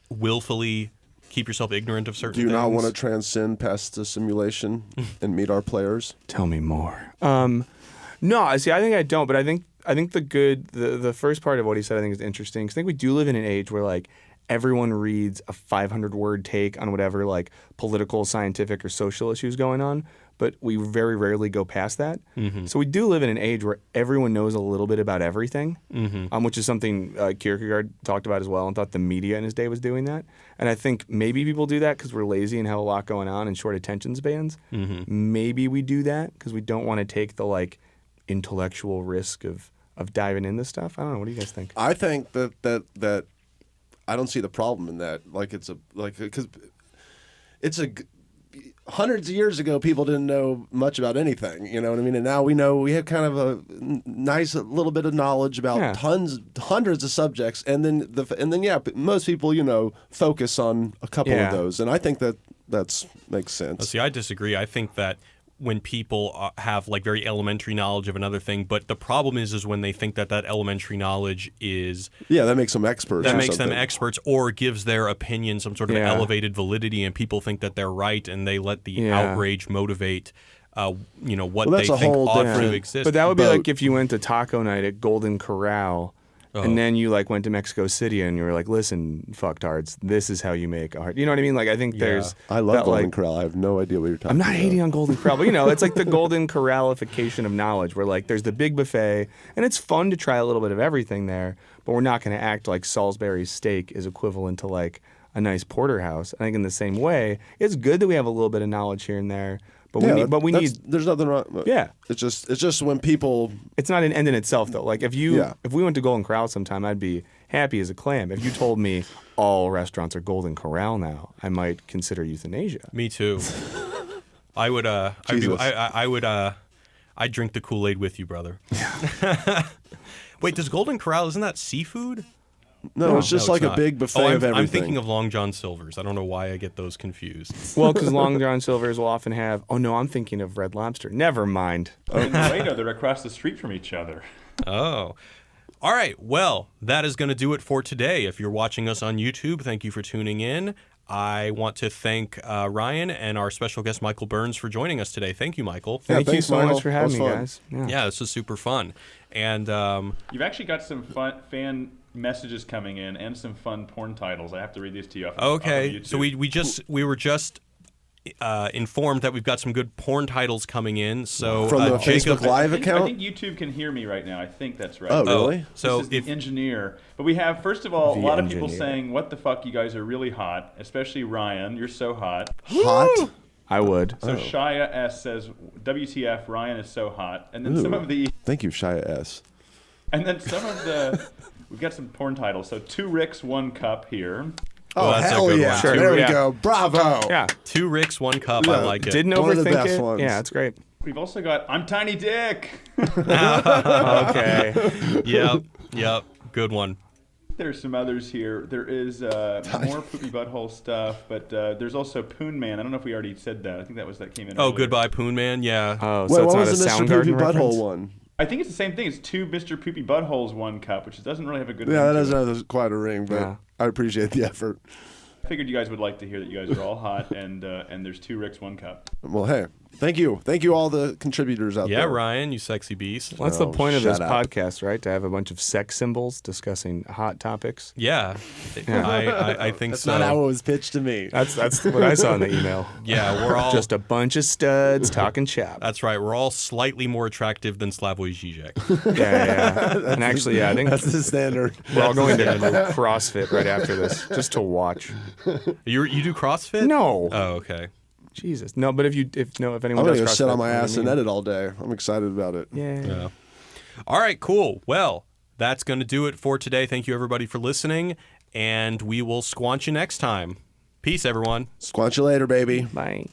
Speaker 2: willfully keep yourself ignorant of certain things?
Speaker 3: Do you not want to transcend past the simulation and meet our players?
Speaker 4: Tell me more. No, see, I think I don't, but I think I think the first part of what he said I think is interesting. 'Cause I think we do live in an age where like everyone reads a 500-word take on whatever like political, scientific, or social issues going on, but we very rarely go past that. So we do live in an age where everyone knows a little bit about everything, which is something Kierkegaard talked about as well, and thought the media in his day was doing that. And I think maybe people do that because we're lazy and have a lot going on and short attention spans. Maybe we do that because we don't want to take the like intellectual risk of diving into stuff. I don't know. What do you guys think?
Speaker 3: I think that I don't see the problem in that. Like because it's a hundreds of years ago, people didn't know much about anything. You know what I mean? And now we know. We have kind of a nice little bit of knowledge about hundreds of subjects. And then yeah, most people focus on a couple of those. And I think that's makes sense.
Speaker 2: See, I disagree. I think that when people have like very elementary knowledge of another thing, but the problem is when they think that elementary knowledge is
Speaker 3: that makes them experts.
Speaker 2: That makes them experts, or gives their opinion some sort of elevated validity, and people think that they're right, and they let the outrage motivate, what they think ought to exist.
Speaker 4: But that would be like if you went to taco night at Golden Corral. And then you like went to Mexico City and you were like, listen, fucktards, this is how you make art. You know what I mean? Like, I think there's.
Speaker 3: I love Golden Corral. I have no idea what you're talking about.
Speaker 4: I'm not hating on Golden Corral, but it's like the Golden Corralification of knowledge where like there's the big buffet and it's fun to try a little bit of everything there, but we're not going to act like Salisbury steak is equivalent to like a nice porterhouse. I think in the same way, it's good that we have a little bit of knowledge here and there. But we need.
Speaker 3: There's nothing wrong.
Speaker 4: Yeah.
Speaker 3: It's just when people.
Speaker 4: It's not an end in itself though. Like if we went to Golden Corral sometime, I'd be happy as a clam. If you told me all restaurants are Golden Corral now, I might consider euthanasia.
Speaker 2: Me too. I would. I'd drink the Kool-Aid with you, brother. Wait, does Golden Corral, isn't that seafood?
Speaker 3: No, it's just like a big buffet of everything.
Speaker 2: I'm thinking of Long John Silver's. I don't know why I get those confused.
Speaker 4: Well, because Long John Silver's will often have. Oh no, I'm thinking of Red Lobster. Never mind.
Speaker 1: In Laredo, they're across the street from each other.
Speaker 2: Oh. All right. Well, that is going to do it for today. If you're watching us on YouTube, thank you for tuning in. I want to thank Ryan and our special guest, Michael Burns, for joining us today. Thank you, Michael.
Speaker 4: Thank you so much for having me, guys.
Speaker 2: Yeah, this was super fun. And
Speaker 1: you've actually got some fan messages coming in and some fun porn titles. I have to read these to you. Off of YouTube.
Speaker 2: So we were just informed that we've got some good porn titles coming in. So
Speaker 3: from the Facebook Live account.
Speaker 1: I think YouTube can hear me right now. I think that's right.
Speaker 3: Oh, really?
Speaker 2: So
Speaker 1: this is the engineer. But we have, first of all, a lot of people saying, "What the fuck? You guys are really hot." Especially Ryan. You're so hot.
Speaker 3: Hot.
Speaker 4: I would.
Speaker 1: So Shia S says, "WTF? Ryan is so hot." And then some of the.
Speaker 3: Thank you, Shia S.
Speaker 1: And then some of the. We've got some porn titles. So 2 Ricks, 1 Cup here.
Speaker 3: Oh,
Speaker 2: that's
Speaker 3: hell
Speaker 2: a good
Speaker 3: yeah.
Speaker 2: one.
Speaker 3: Sure, there we go. Bravo.
Speaker 4: Yeah.
Speaker 2: 2 Ricks, 1 Cup. I like it.
Speaker 4: Didn't
Speaker 3: One of the
Speaker 4: overthink
Speaker 3: best
Speaker 4: it.
Speaker 3: ones.
Speaker 4: Yeah, that's great.
Speaker 1: We've also got I'm Tiny Dick.
Speaker 4: Okay.
Speaker 2: Yep. Good one.
Speaker 1: There's some others here. There is more poopy butthole stuff, but there's also Poon Man. I don't know if we already said that. I think that came in.
Speaker 2: Oh,
Speaker 1: earlier.
Speaker 2: Goodbye Poon Man. Yeah.
Speaker 4: Oh,
Speaker 3: Wait,
Speaker 4: so it's
Speaker 3: what
Speaker 4: not
Speaker 3: was
Speaker 4: a
Speaker 3: the Mr. Poopy
Speaker 4: Soundgarden reference?
Speaker 3: Butthole one?
Speaker 1: I think it's the same thing. It's 2 Mr. Poopy Buttholes, 1 Cup, which doesn't really have a good.
Speaker 3: Yeah, that
Speaker 1: ring to
Speaker 3: doesn't
Speaker 1: it.
Speaker 3: have quite a ring, but I appreciate the effort.
Speaker 1: I figured you guys would like to hear that you guys are all hot, and there's 2 Ricks, 1 Cup.
Speaker 3: Well, hey, thank you all the contributors out there.
Speaker 2: Yeah, Ryan, you sexy beast.
Speaker 4: Well, that's the point of this
Speaker 3: shut up.
Speaker 4: podcast, right? To have a bunch of sex symbols discussing hot topics.
Speaker 2: Yeah, I think
Speaker 3: That's
Speaker 2: so.
Speaker 3: not how it was pitched to me.
Speaker 4: That's what I saw in the email.
Speaker 2: Yeah, we're all
Speaker 4: Just a bunch of studs talking shop.
Speaker 2: That's right. We're all slightly more attractive than Slavoj Žižek.
Speaker 4: Yeah. And actually, I think
Speaker 3: That's the standard.
Speaker 4: we're all going to CrossFit right after this, just to watch.
Speaker 2: You do CrossFit?
Speaker 4: No.
Speaker 2: Oh, okay.
Speaker 4: Jesus. No, but if anyone
Speaker 3: I'm
Speaker 4: does
Speaker 3: gonna go
Speaker 4: CrossFit,
Speaker 3: sit on my
Speaker 4: you know what
Speaker 3: ass
Speaker 4: I
Speaker 3: and
Speaker 4: mean?
Speaker 3: edit all day. I'm excited about it.
Speaker 4: Yeah.
Speaker 2: All right, cool. Well, that's going to do it for today. Thank you, everybody, for listening, and we will squanch you next time. Peace, everyone.
Speaker 3: Squanch you later, baby.
Speaker 4: Bye.